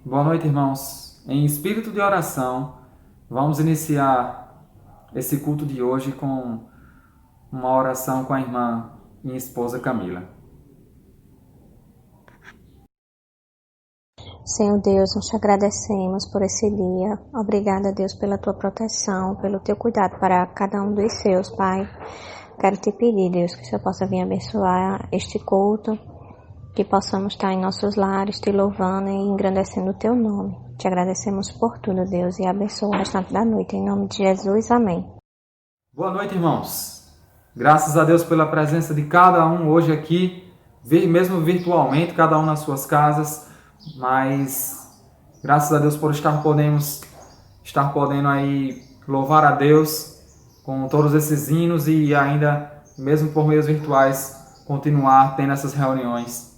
Boa noite, irmãos. Em espírito de oração, vamos iniciar esse culto de hoje com uma oração com a irmã, minha esposa Camila. Senhor Deus, nós te agradecemos por esse dia. Obrigada, Deus, pela tua proteção, pelo teu cuidado para cada um dos seus, Pai. Quero te pedir, Deus, que o Senhor possa vir abençoar este culto, que possamos estar em nossos lares, te louvando e engrandecendo o teu nome. Te agradecemos por tudo, Deus, e abençoa o restante da noite. Em nome de Jesus, amém. Boa noite, irmãos. Graças a Deus pela presença de cada um hoje aqui, mesmo virtualmente, cada um nas suas casas, mas graças a Deus por estar podendo aí louvar a Deus com todos esses hinos e ainda, mesmo por meios virtuais, continuar tendo essas reuniões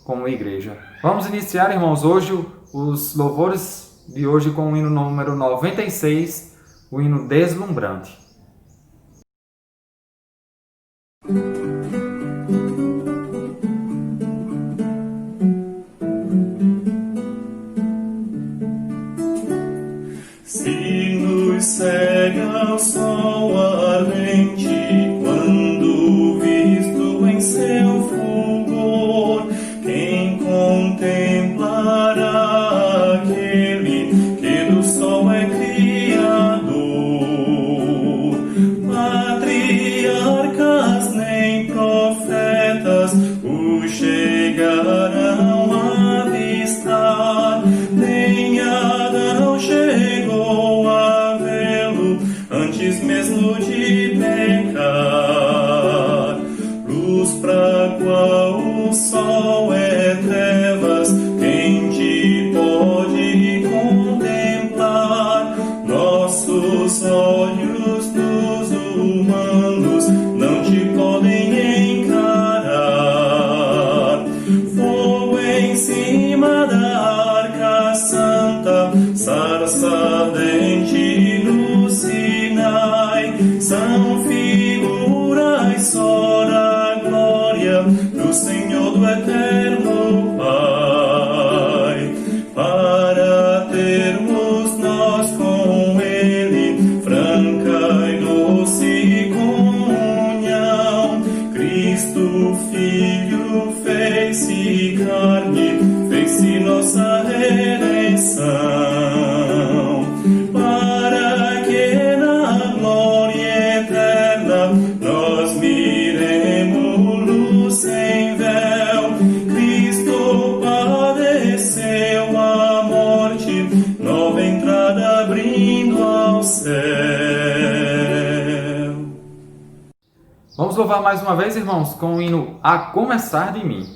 como igreja. Vamos iniciar, irmãos, hoje os louvores de hoje com o hino número 96, o hino Deslumbrante. Se nos cega o sol ardente, quando visto em seu fulgor, quem contemplará aquele que do sol é criador? Patriarcas nem profetas o chegarão a avistar, nem Adão chegou a vê-lo antes mesmo de pecar. Luz pra qual o sol é trevas, quem te pode contemplar? Nossos olhos dos humanos não te podem encarar. Fogo em cima da arca santa, sarça ardente no Sinai, são figuras só da glória do Senhor do eterno Pai. Para termos nós com Ele franca e doce comunhão, Cristo Filho fez-se carne, fez-se nossa redenção, para que na glória eterna nós miremos luz sem véu. Cristo padeceu a morte, nova entrada abrindo ao céu. Vamos louvar mais uma vez, irmãos, com o hino A Começar de Mim.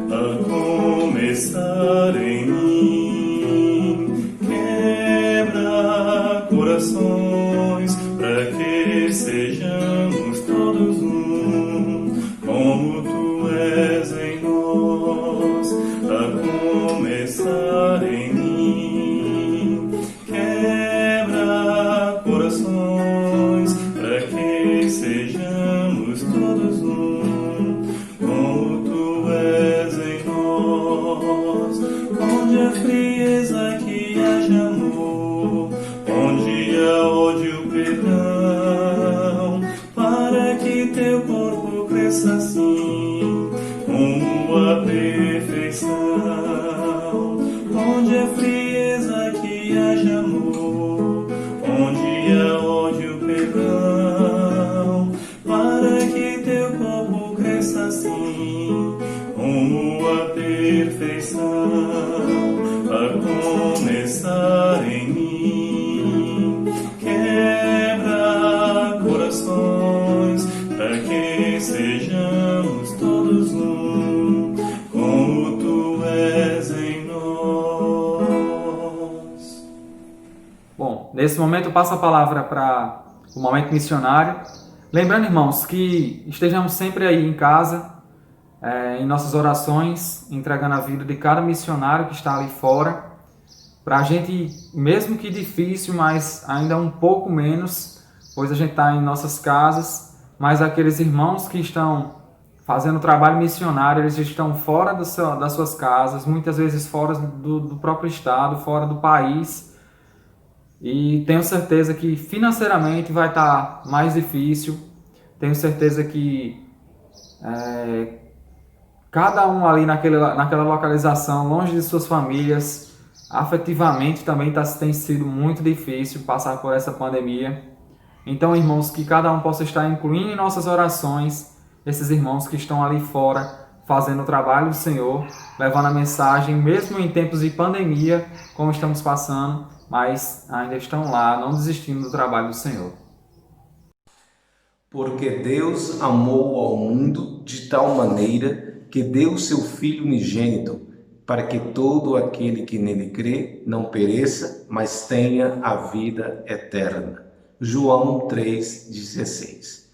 A começar em mim, quebra corações, para que sejamos todos um, como tu és em nós. A começar em mim, quebra corações, para que sejamos todos um, como tu és em nós. Onde a frieza que haja amor, onde há ódio, perdão, para que teu corpo cresça assim, como a perfeição. Onde a frieza que haja amor, onde há ódio, perdão, para que teu corpo cresça assim, como a perfeição. A começar em mim, quebra corações, para que sejamos todos um, como tu és em nós. Bom, nesse momento eu passo a palavra para o momento missionário. Lembrando, irmãos, que estejamos sempre aí em casa, em nossas orações, entregando a vida de cada missionário que está ali fora, para a gente, mesmo que difícil, mas ainda um pouco menos, pois a gente está em nossas casas, mas aqueles irmãos que estão fazendo trabalho missionário, eles estão fora das suas casas, muitas vezes fora do próprio estado, fora do país, e tenho certeza que financeiramente vai estar mais difícil, tenho certeza que cada um ali naquela localização, longe de suas famílias, afetivamente também tem sido muito difícil passar por essa pandemia. Então, irmãos, que cada um possa estar incluindo em nossas orações esses irmãos que estão ali fora, fazendo o trabalho do Senhor, levando a mensagem, mesmo em tempos de pandemia, como estamos passando, mas ainda estão lá, não desistindo do trabalho do Senhor. Porque Deus amou ao mundo de tal maneira que deu seu Filho unigênito, para que todo aquele que nele crê não pereça, mas tenha a vida eterna. João 3,16.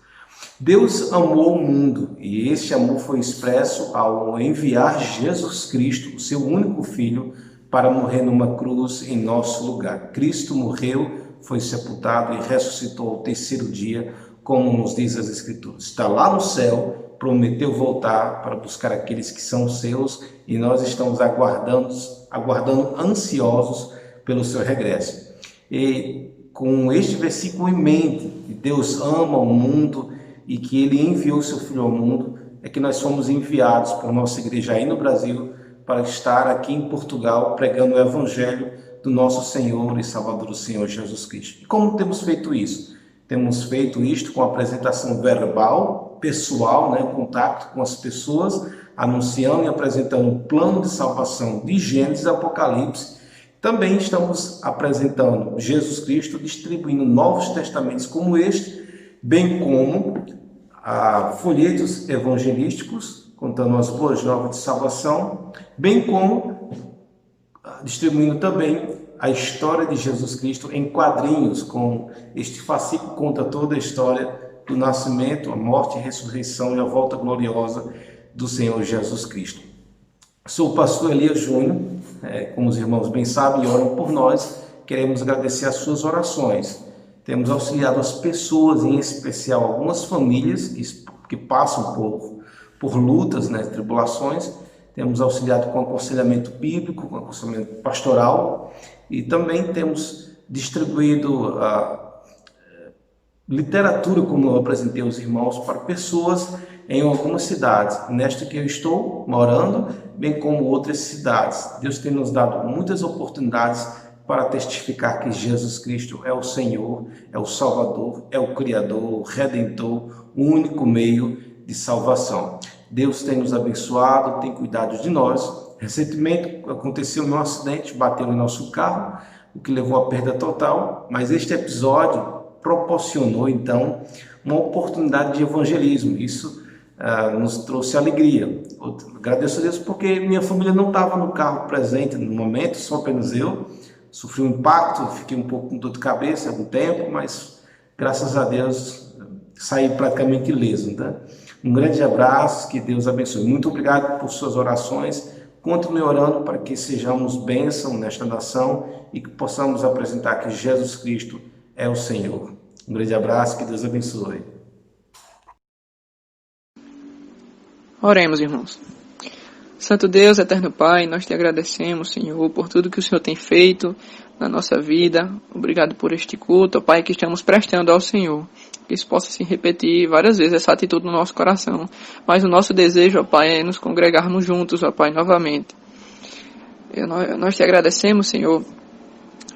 Deus amou o mundo e este amor foi expresso ao enviar Jesus Cristo, o seu único Filho, para morrer numa cruz em nosso lugar. Cristo morreu, foi sepultado e ressuscitou ao terceiro dia, como nos diz as Escrituras. Está lá no céu, prometeu voltar para buscar aqueles que são seus e nós estamos aguardando ansiosos pelo seu regresso. E com este versículo em mente, que Deus ama o mundo e que Ele enviou seu Filho ao mundo, é que nós fomos enviados por nossa igreja aí no Brasil para estar aqui em Portugal pregando o Evangelho do nosso Senhor e Salvador, o Senhor Jesus Cristo. E como temos feito isso? Temos feito isto com apresentação verbal, pessoal, contato com as pessoas, anunciando e apresentando o plano de salvação de Gênesis e Apocalipse. Também estamos apresentando Jesus Cristo, distribuindo novos testamentos como este, bem como folhetos evangelísticos, contando as boas novas de salvação, bem como distribuindo também a história de Jesus Cristo em quadrinhos, com este fascículo conta toda a história do nascimento, a morte, a ressurreição e a volta gloriosa do Senhor Jesus Cristo. Sou o pastor Elias Júnior, como os irmãos bem sabem, oram por nós, queremos agradecer as suas orações. Temos auxiliado as pessoas, em especial algumas famílias que passam por lutas, tribulações. Temos auxiliado com aconselhamento bíblico, com aconselhamento pastoral e também temos distribuído literatura, como eu apresentei aos irmãos, para pessoas em algumas cidades. Nesta que eu estou morando, bem como outras cidades. Deus tem nos dado muitas oportunidades para testificar que Jesus Cristo é o Senhor, é o Salvador, é o Criador, o Redentor, o único meio de salvação. Deus tem nos abençoado, tem cuidado de nós. Recentemente aconteceu um acidente, bateu no nosso carro, o que levou à perda total, mas este episódio proporcionou então uma oportunidade de evangelismo. Isso nos trouxe alegria. Eu agradeço a Deus porque minha família não estava no carro presente no momento, só apenas eu. Sofri um impacto, fiquei um pouco com dor de cabeça algum tempo, mas graças a Deus saí praticamente ileso. Tá? Um grande abraço, que Deus abençoe. Muito obrigado por suas orações. Continue orando para que sejamos bênção nesta nação e que possamos apresentar que Jesus Cristo é o Senhor. Um grande abraço, que Deus abençoe. Oremos, irmãos. Santo Deus, eterno Pai, nós te agradecemos, Senhor, por tudo que o Senhor tem feito na nossa vida. Obrigado por este culto, Pai, que estamos prestando ao Senhor. Que isso possa se repetir várias vezes, essa atitude no nosso coração. Mas o nosso desejo, ó Pai, é nos congregarmos juntos, ó Pai, novamente. Nós te agradecemos, Senhor,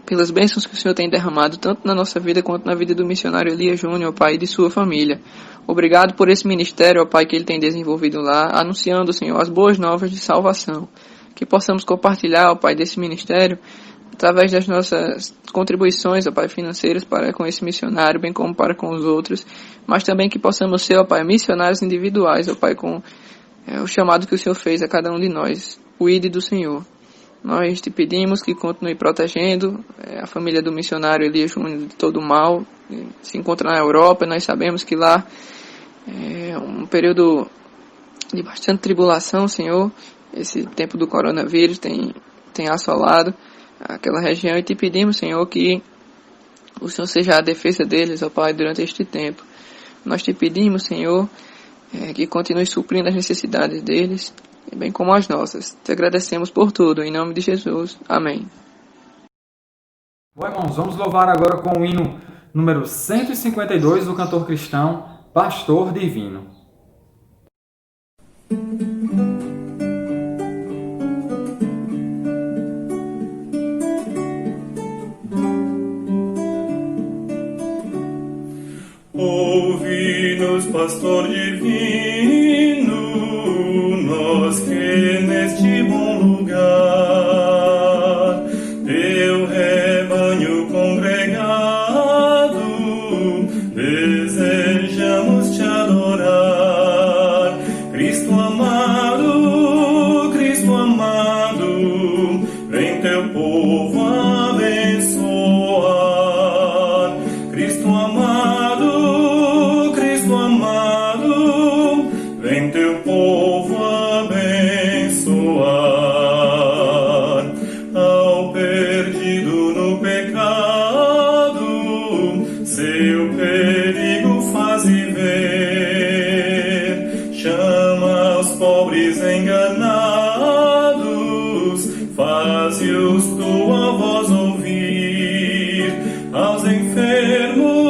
pelas bênçãos que o Senhor tem derramado, tanto na nossa vida quanto na vida do missionário Elias Júnior, ó Pai, e de sua família. Obrigado por esse ministério, ó Pai, que ele tem desenvolvido lá, anunciando, Senhor, as boas novas de salvação. Que possamos compartilhar, ó Pai, desse ministério, através das nossas contribuições, ó Pai, financeiras para com esse missionário, bem como para com os outros, mas também que possamos ser, ó Pai, missionários individuais, ó Pai, com o chamado que o Senhor fez a cada um de nós, o ID do Senhor. Nós te pedimos que continue protegendo a família do missionário Elias Júnior de todo o mal. Se encontra na Europa, nós sabemos que lá é um período de bastante tribulação, Senhor. Esse tempo do coronavírus tem assolado aquela região e te pedimos, Senhor, que o Senhor seja a defesa deles, ó Pai, durante este tempo. Nós te pedimos, Senhor, que continue suprindo as necessidades deles, bem como as nossas. Te agradecemos por tudo, em nome de Jesus. Amém. Bom, irmãos, vamos louvar agora com o hino número 152 do cantor cristão Pastor Divino. Ouvi-nos, Pastor Divino, nós que neste bom lugar, teu rebanho congregado, desejamos te adorar. Cristo amado, vem teu povo abençoar. Cristo amado, vem teu povo abençoar. Ao perdido no pecado, seu perigo faze ver. Chama os pobres enganados, faze-os tua voz ouvir. Aos enfermos,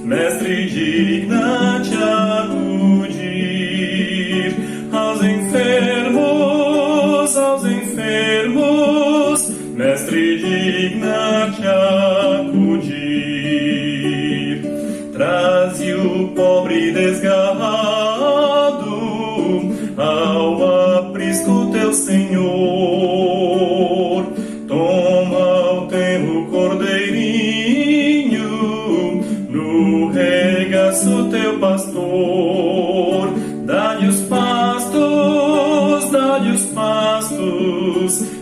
Mestre, digna-te acudir. Aos enfermos, Mestre, digna-te acudir. Traze o pobre desgarrado ao aprisco teu Senhor. Toma o tenro cordeirinho no regaço teu pastor. Dá-lhe os pastos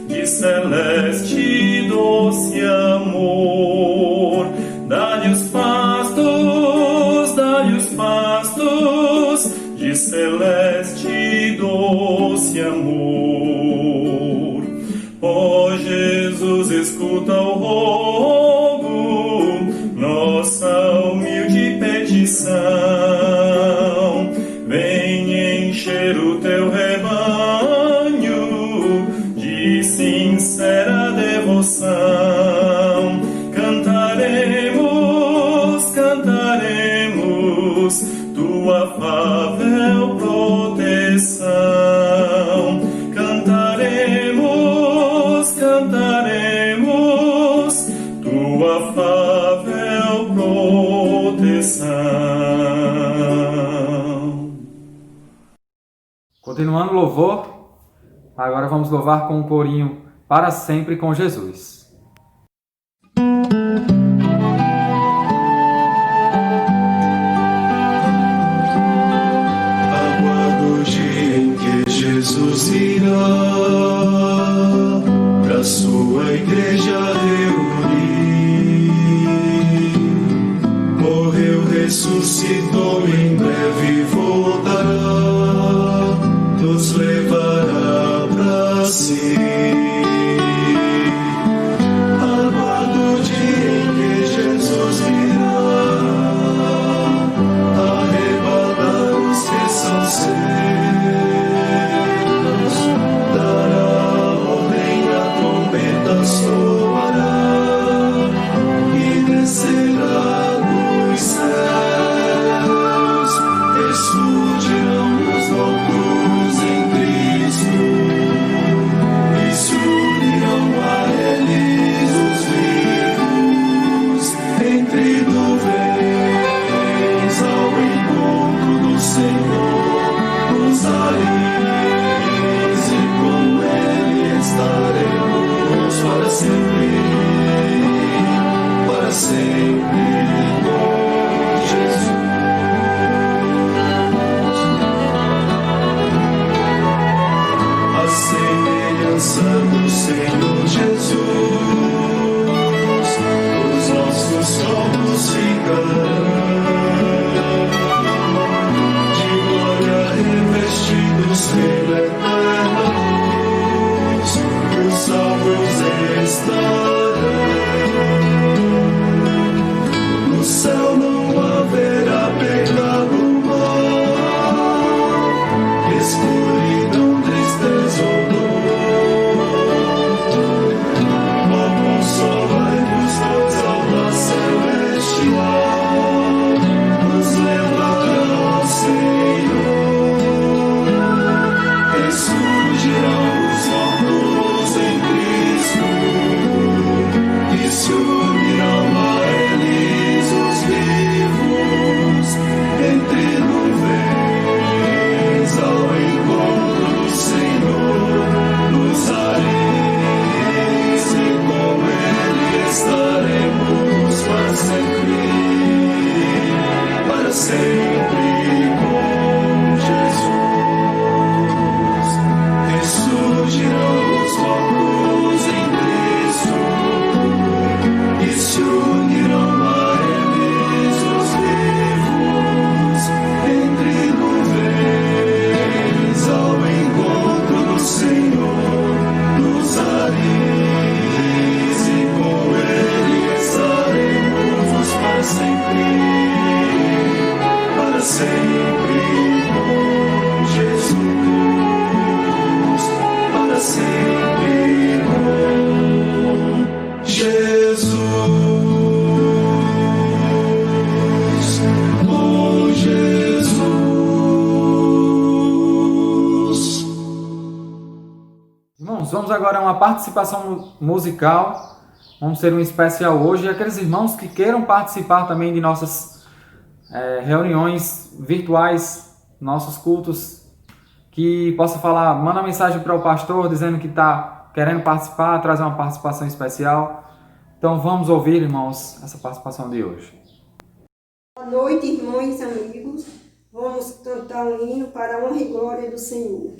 de celeste doce amor. Dá-lhe os pastos de celeste doce amor. Ó Jesus, escuta o rogo, nossa humilde petição. Vem encher o teu rebanho de sincera devoção. Cantaremos tua afável proteção. Cantaremos tua afável proteção. Continuando o louvor, agora vamos louvar com o corinho Para Sempre com Jesus. Jesus irá pra sua igreja reunir. Morreu, ressuscitou, em breve voltará, nos levará pra si. oh Jesus. Irmãos, vamos agora a uma participação musical. Vamos ter um especial hoje. E aqueles irmãos que queiram participar também de nossas reuniões virtuais, nossos cultos, que possa falar, manda uma mensagem para o pastor dizendo que está querendo participar, trazer uma participação especial. Então vamos ouvir, irmãos, essa participação de hoje. Boa noite, irmãos e amigos. Vamos cantar um hino para a honra e glória do Senhor.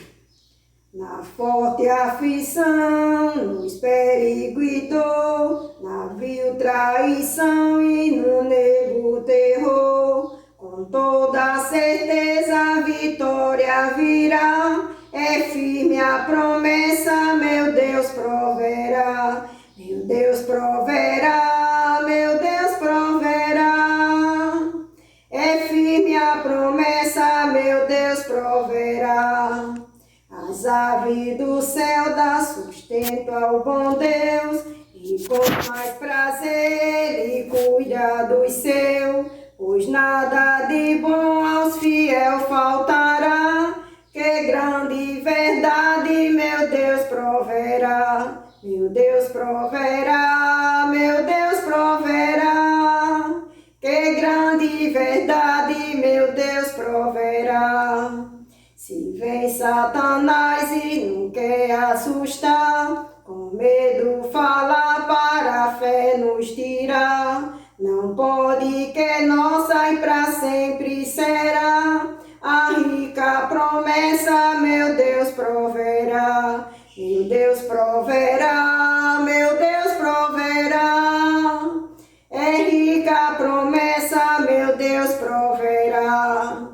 Na forte aflição, nos perigo e dor, na vil traição e no nego terror, com toda certeza a vitória virá. É firme a promessa, meu Deus proverá. Meu Deus proverá, meu Deus proverá. É firme a promessa, meu Deus proverá. As aves do céu dá sustento ao bom Deus, e com mais prazer ele cuida dos seus, pois nada de bom aos fiéis faltará, que grande verdade meu Deus proverá. Meu Deus proverá, meu Deus proverá, que grande verdade meu Deus proverá. Se vem Satanás e não quer assustar, com medo fala para a fé nos tirar, não pode que nossa e para sempre será, a rica promessa meu Deus proverá. Meu Deus proverá, meu Deus proverá, é rica a promessa, meu Deus proverá.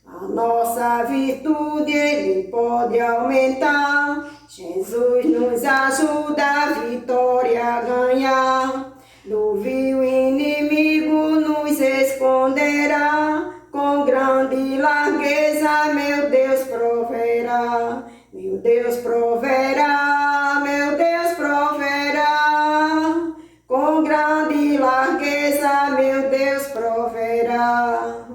A nossa virtude Ele pode aumentar, Jesus nos ajuda a vitória a ganhar. Do vil inimigo nos esconderá, com grande largueza meu Deus proverá. Meu Deus proverá, meu Deus proverá, com grande largueza meu Deus proverá.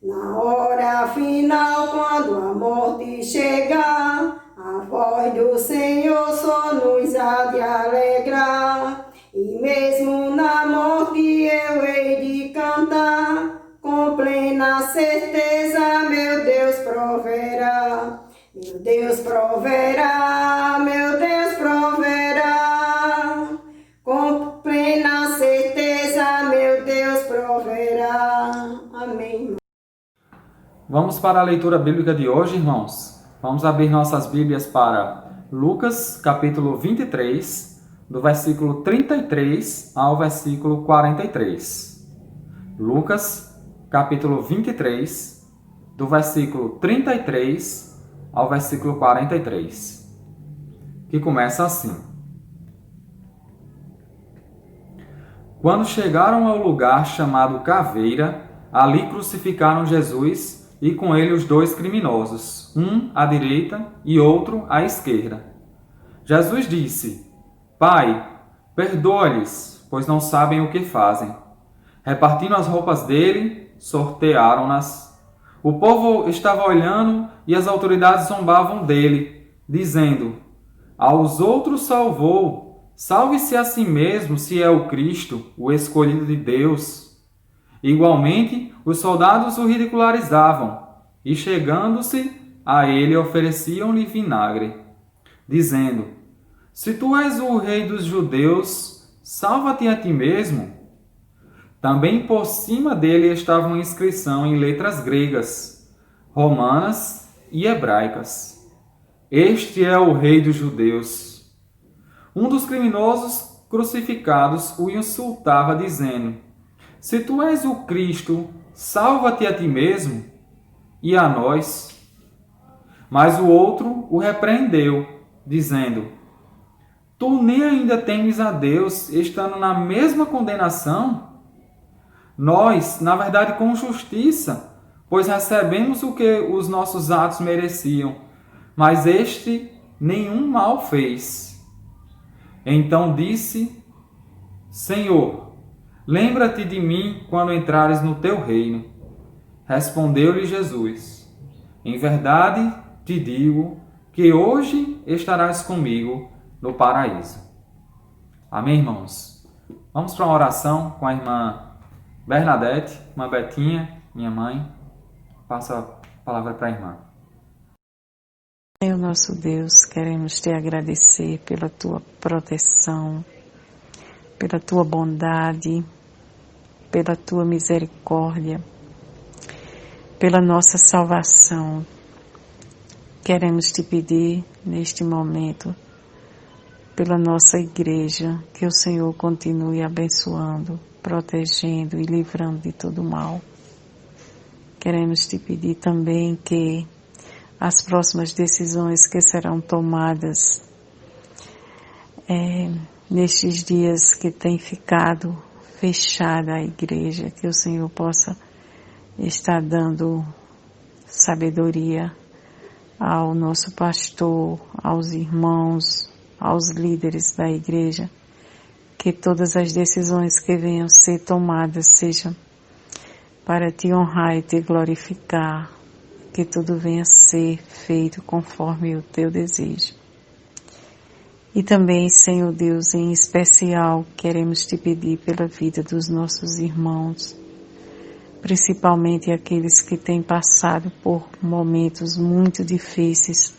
Na hora final, quando a morte chegar, a voz do Senhor só nos há de alegrar. E mesmo na morte eu hei de cantar, com plena certeza meu Deus proverá. Meu Deus proverá, meu Deus proverá, com plena certeza meu Deus proverá. Amém. Vamos para a leitura bíblica de hoje, irmãos. Vamos abrir nossas Bíblias para Lucas, capítulo 23, do versículo 33 ao versículo 43. Lucas, capítulo 23, do versículo 33 ao versículo 43, que começa assim. Quando chegaram ao lugar chamado Caveira, ali crucificaram Jesus e com ele os dois criminosos, um à direita e outro à esquerda. Jesus disse: Pai, perdoa-lhes, pois não sabem o que fazem. Repartindo as roupas dele, sortearam-nas. O povo estava olhando e as autoridades zombavam dele, dizendo: Aos outros salvou, salve-se a si mesmo se é o Cristo, o escolhido de Deus. Igualmente, os soldados o ridicularizavam e, chegando-se a ele, ofereciam-lhe vinagre, dizendo: Se tu és o rei dos judeus, salva-te a ti mesmo. Também por cima dele estava uma inscrição em letras gregas, romanas e hebraicas: Este é o rei dos judeus. Um dos criminosos crucificados o insultava, dizendo: Se tu és o Cristo, salva-te a ti mesmo e a nós. Mas o outro o repreendeu, dizendo: Tu nem ainda temes a Deus, estando na mesma condenação? Nós, na verdade, com justiça, pois recebemos o que os nossos atos mereciam, mas este nenhum mal fez. Então disse Senhor, lembra-te de mim quando entrares no teu reino. Respondeu-lhe Jesus: Em verdade te digo que hoje estarás comigo no paraíso. Amém, irmãos? Vamos para uma oração com a irmã Bernadette, irmã Betinha, minha mãe. Passa a palavra para a irmã. Senhor nosso Deus, queremos te agradecer pela tua proteção, pela tua bondade, pela tua misericórdia, pela nossa salvação. Queremos te pedir neste momento, pela nossa igreja, que o Senhor continue abençoando, protegendo e livrando de todo mal. Queremos te pedir também que as próximas decisões que serão tomadas nestes dias que tem ficado fechada a igreja, que o Senhor possa estar dando sabedoria ao nosso pastor, aos irmãos, aos líderes da igreja, que todas as decisões que venham ser tomadas sejam para te honrar e te glorificar, que tudo venha a ser feito conforme o teu desejo. E também, Senhor Deus, em especial, queremos te pedir pela vida dos nossos irmãos, principalmente aqueles que têm passado por momentos muito difíceis,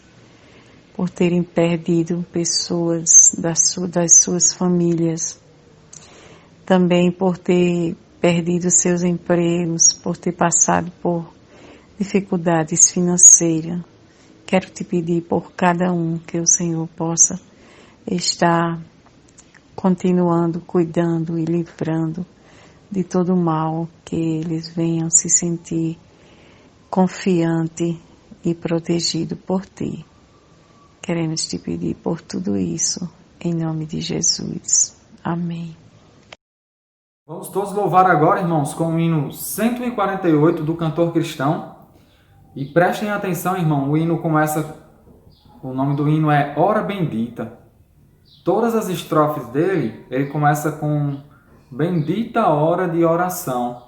por terem perdido pessoas das suas famílias, também por ter perdido seus empregos, por ter passado por dificuldades financeiras. Quero te pedir por cada um que o Senhor possa estar continuando, cuidando e livrando de todo o mal, que eles venham se sentir confiante e protegido por ti. Queremos te pedir por tudo isso, em nome de Jesus. Amém. Vamos todos louvar agora, irmãos, com o hino 148 do cantor cristão. E prestem atenção, irmão, o hino começa, o nome do hino é Hora Bendita. Todas as estrofes dele, ele começa com Bendita Hora de Oração.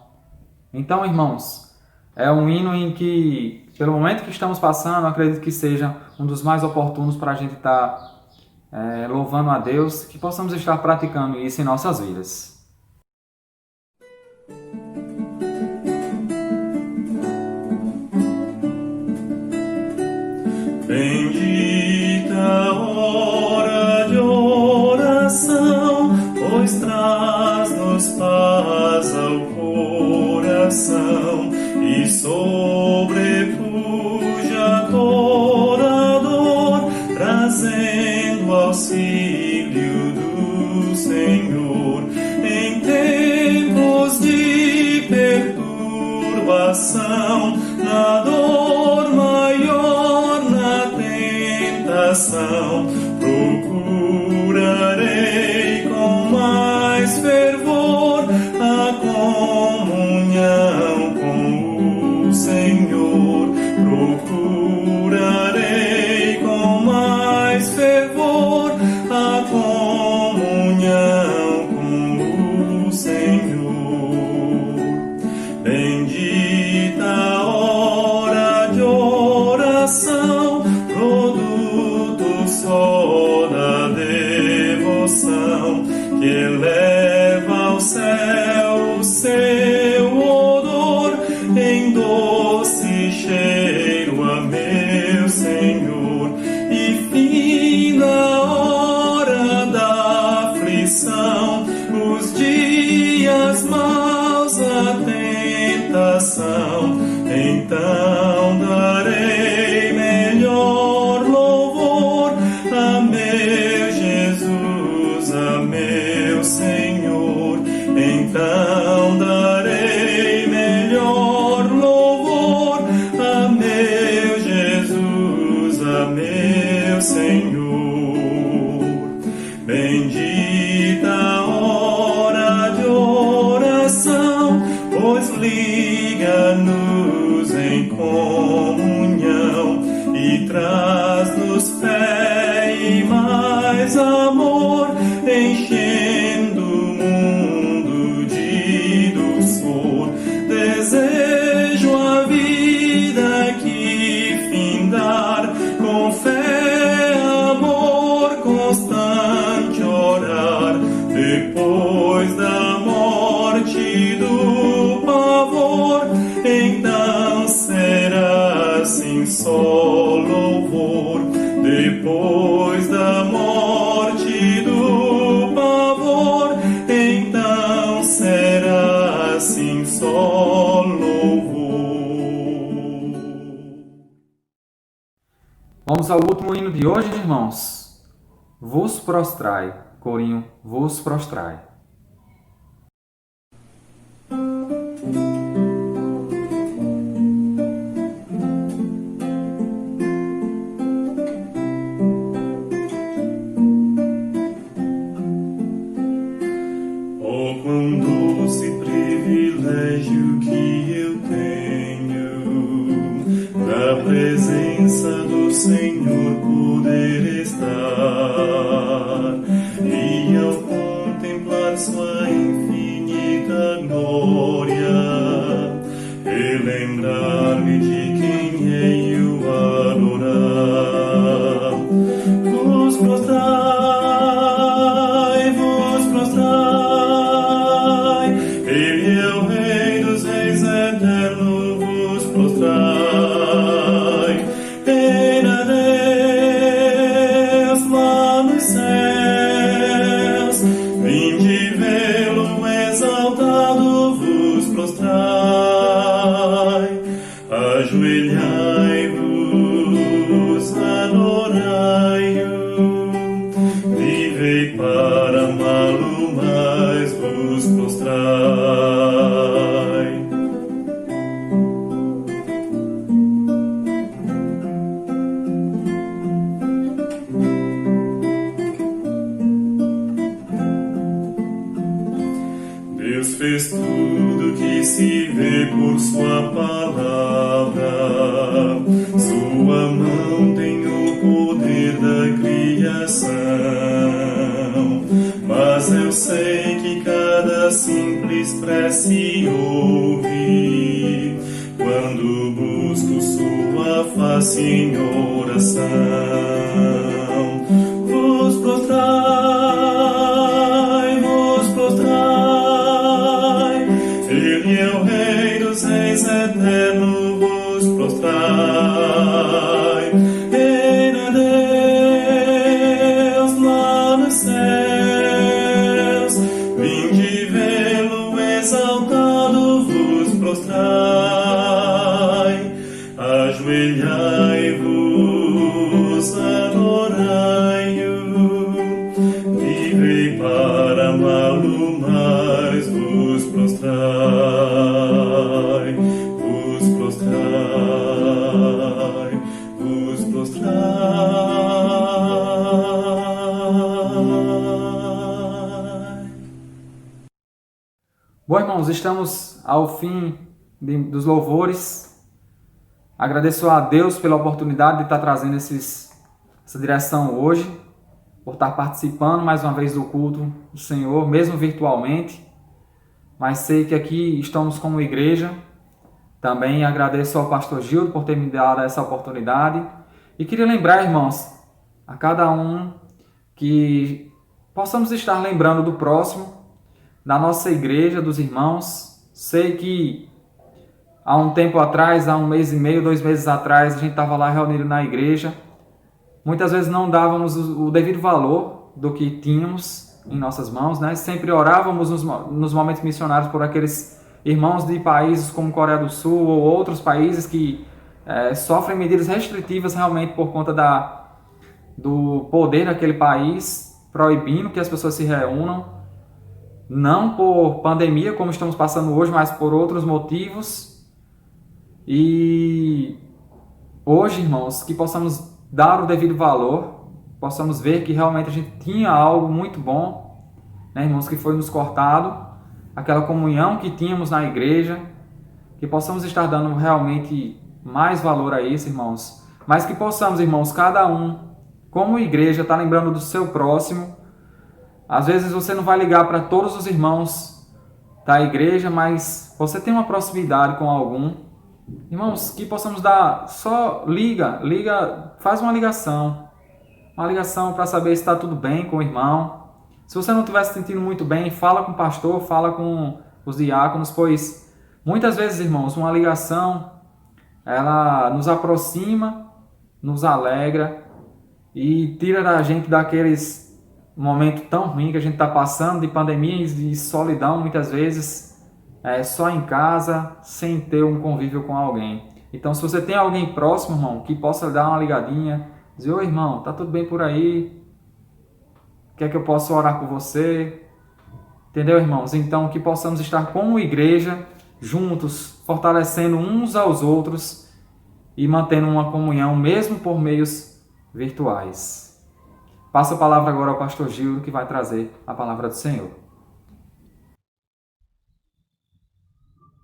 Então, irmãos, é um hino em que, pelo momento que estamos passando, acredito que seja um dos mais oportunos para a gente estar louvando a Deus, que possamos estar praticando isso em nossas vidas. Bendita hora de oração, pois traz-nos paz ao coração e sobrepuja toda dor, trazendo auxílio do Senhor em tempos de perturbação, na dor maior, na tentação, procurarei com mais fervor a comunhão com o Senhor. Procurarei com mais fervor a comunhão com o Senhor. Bendita hora de oração, produto só da devoção, que eleva ao céu o seu odor em doce cheiro a meu Senhor. E fim da hora da aflição, os dias maus, a tentação, então darei melhor louvor a meu Jesus, a meu Senhor. Então darei melhor louvor a meu Jesus, a meu Senhor. Bendita hora de oração, pois liga-nos em comunhão e traz-nos fé e mais amor, enchendo o mundo Vamos ao último hino de hoje, irmãos. Vos prostrai, corinho, vos prostrai. Oh, quão doce privilégio que eu tenho, na presença do Senhor poder estar, e ao contemplar sua infinita glória, relembrar-me de quem é e o adorar. Vos prostrai, vos prostrai, Ele é o Rei dos Reis eterno, vos prostrai. Eira Deus lá nos céus, vinde vê-lo exaltado, vos prostrai. Ajoelhai-vos, adorai-o, vivei para amá-lo, mas vos prostrai. Deus fez tudo que se vê por sua palavra, sua mão tem o poder da criação, mas eu sei que cada simples prece ouve, quando busco sua face em oração. Vos prostrai, vos prostrai, Ele é o Rei dos Reis eterno, vos prostrai. Eira Deus lá nos céus, vinde vê-lo exaltado, vos prostrai. Ajoelhai-vos, adorai-o, vivei para amá-lo, mas vos prostrai, vos prostrai, vos prostrai. Bom, irmãos, estamos ao fim dos louvores. Agradeço a Deus pela oportunidade de estar trazendo essa direção hoje, por estar participando mais uma vez do culto do Senhor, mesmo virtualmente. Mas sei que aqui estamos como igreja. Também agradeço ao pastor Gildo por ter me dado essa oportunidade. E queria lembrar, irmãos, a cada um que possamos estar lembrando do próximo, da nossa igreja, dos irmãos. Sei que há um tempo atrás, há 1 mês e meio, 2 meses atrás, a gente estava lá reunido na igreja. Muitas vezes não dávamos o devido valor do que tínhamos em nossas mãos, né? Sempre orávamos nos momentos missionários por aqueles irmãos de países como Coreia do Sul ou outros países que sofrem medidas restritivas realmente por conta do poder daquele país, proibindo que as pessoas se reúnam, não por pandemia, como estamos passando hoje, mas por outros motivos. E hoje, irmãos, que possamos dar o devido valor, possamos ver que realmente a gente tinha algo muito bom, né, irmãos, que foi nos cortado, aquela comunhão que tínhamos na igreja, que possamos estar dando realmente mais valor a isso, irmãos, mas que possamos, irmãos, cada um, como igreja, estar lembrando do seu próximo. Às vezes você não vai ligar para todos os irmãos da igreja, mas você tem uma proximidade com algum. Irmãos, que possamos dar, só liga, faz uma ligação para saber se está tudo bem com o irmão. Se você não estiver se sentindo muito bem, fala com o pastor, fala com os diáconos, pois muitas vezes, irmãos, uma ligação, ela nos aproxima, nos alegra e tira da gente daqueles momento tão ruim que a gente está passando, de pandemia e de solidão, muitas vezes, só em casa, sem ter um convívio com alguém. Então, se você tem alguém próximo, irmão, que possa dar uma ligadinha, Dizer, oi irmão, tá tudo bem por aí? Quer que eu possa orar por você? Entendeu, irmãos? Então, que possamos estar como igreja, juntos, fortalecendo uns aos outros e mantendo uma comunhão, mesmo por meios virtuais. Passo a palavra agora ao pastor Gildo, que vai trazer a palavra do Senhor.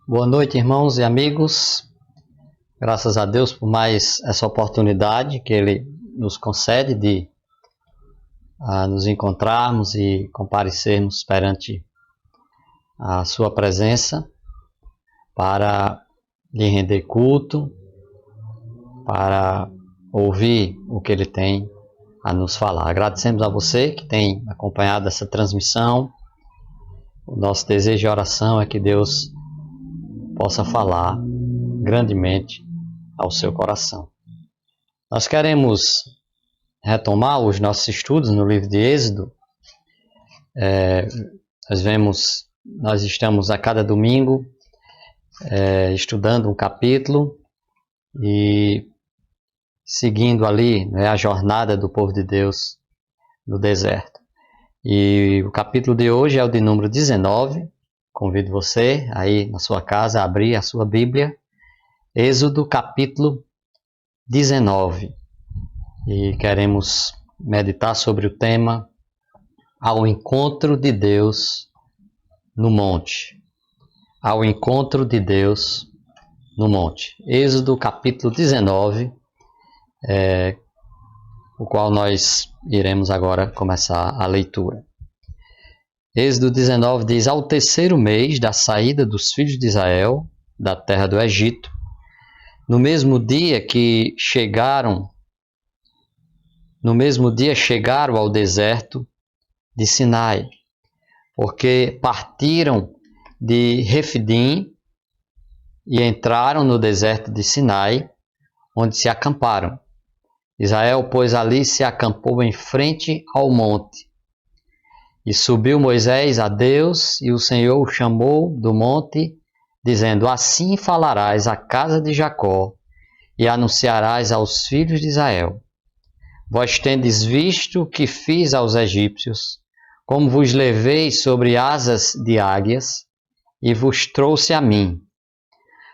Boa noite, irmãos e amigos. Graças a Deus por mais essa oportunidade que Ele nos concede de nos encontrarmos e comparecermos perante a Sua presença para lhe render culto, para ouvir o que Ele tem a nos falar. Agradecemos a você que tem acompanhado essa transmissão. O nosso desejo e oração é que Deus possa falar grandemente ao seu coração. Nós queremos retomar os nossos estudos no livro de Êxodo. Nós estamos a cada domingo estudando um capítulo e seguindo ali a jornada do povo de Deus no deserto. E o capítulo de hoje é o de número 19. Convido você aí na sua casa a abrir a sua Bíblia. Êxodo capítulo 19. E queremos meditar sobre o tema Ao Encontro de Deus no Monte. Ao Encontro de Deus no Monte. Êxodo capítulo 19, o qual nós iremos agora começar a leitura. Êxodo 19 diz: Ao terceiro mês da saída dos filhos de Israel da terra do Egito, no mesmo dia chegaram ao deserto de Sinai, porque partiram de Refidim e entraram no deserto de Sinai, onde se acamparam. Israel, pois, ali se acampou em frente ao monte. E subiu Moisés a Deus, e o Senhor o chamou do monte, dizendo: Assim falarás à casa de Jacó, e anunciarás aos filhos de Israel: Vós tendes visto o que fiz aos egípcios, como vos levei sobre asas de águias, e vos trouxe a mim.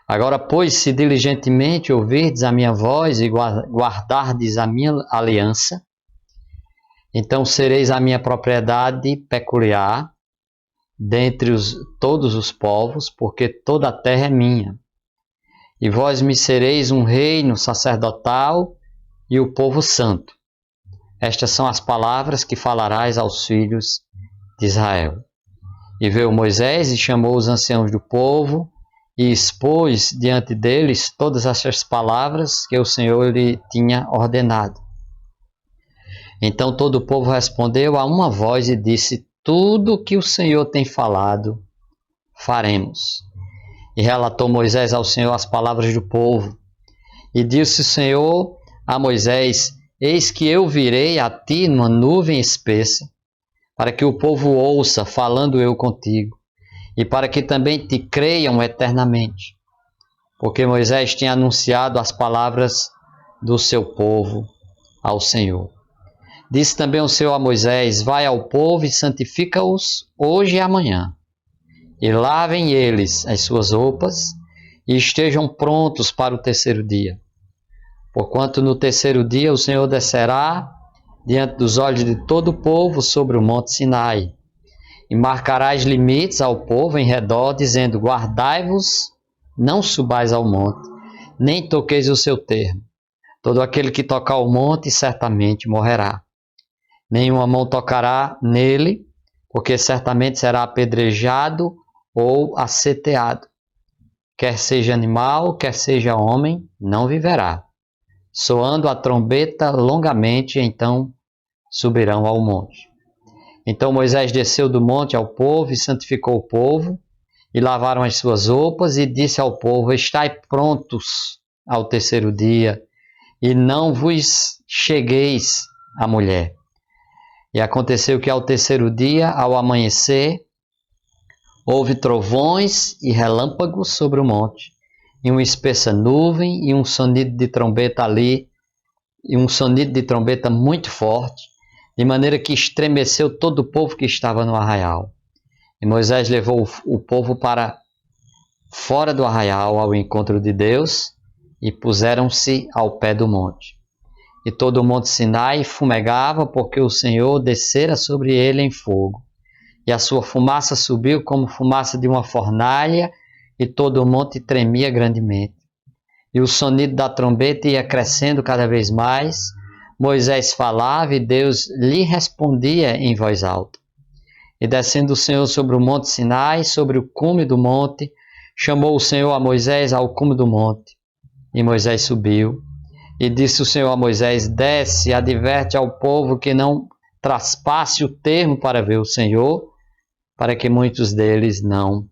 Agora, pois, se diligentemente ouvirdes a minha voz e guardardes a minha aliança, então sereis a minha propriedade peculiar dentre todos os povos, porque toda a terra é minha. E vós me sereis um reino sacerdotal e o povo santo. Estas são as palavras que falarás aos filhos de Israel. E veio Moisés e chamou os anciãos do povo e expôs diante deles todas estas palavras que o Senhor lhe tinha ordenado. Então todo o povo respondeu a uma voz e disse: Tudo o que o Senhor tem falado, faremos. E relatou Moisés ao Senhor as palavras do povo. E disse o Senhor a Moisés: Eis que eu virei a ti numa nuvem espessa, para que o povo ouça, falando eu contigo, e para que também te creiam eternamente. Porque Moisés tinha anunciado as palavras do seu povo ao Senhor. Disse também o Senhor a Moisés: Vai ao povo e santifica-os hoje e amanhã, e lavem eles as suas roupas, e estejam prontos para o terceiro dia. Porquanto no terceiro dia o Senhor descerá diante dos olhos de todo o povo sobre o monte Sinai, e marcarás limites ao povo em redor, dizendo: Guardai-vos, não subais ao monte, nem toqueis o seu termo. Todo aquele que tocar o monte certamente morrerá. Nenhuma mão tocará nele, porque certamente será apedrejado ou aceteado. Quer seja animal, quer seja homem, não viverá. Soando a trombeta longamente, então subirão ao monte. Então Moisés desceu do monte ao povo e santificou o povo, e lavaram as suas roupas, e disse ao povo: Estai prontos ao terceiro dia, e não vos chegueis à mulher. E aconteceu que ao terceiro dia, ao amanhecer, houve trovões e relâmpagos sobre o monte, e uma espessa nuvem e um sonido de trombeta ali e um sonido de trombeta muito forte, de maneira que estremeceu todo o povo que estava no arraial. E Moisés levou o povo para fora do arraial ao encontro de Deus e puseram-se ao pé do monte. E todo o monte Sinai fumegava, porque o Senhor descera sobre ele em fogo. E a sua fumaça subiu como fumaça de uma fornalha, e todo o monte tremia grandemente. E o sonido da trombeta ia crescendo cada vez mais. Moisés falava e Deus lhe respondia em voz alta. E descendo o Senhor sobre o monte Sinai, sobre o cume do monte, chamou o Senhor a Moisés ao cume do monte. E Moisés subiu. E disse o Senhor a Moisés: desce e adverte ao povo que não traspasse o termo para ver o Senhor, para que muitos deles não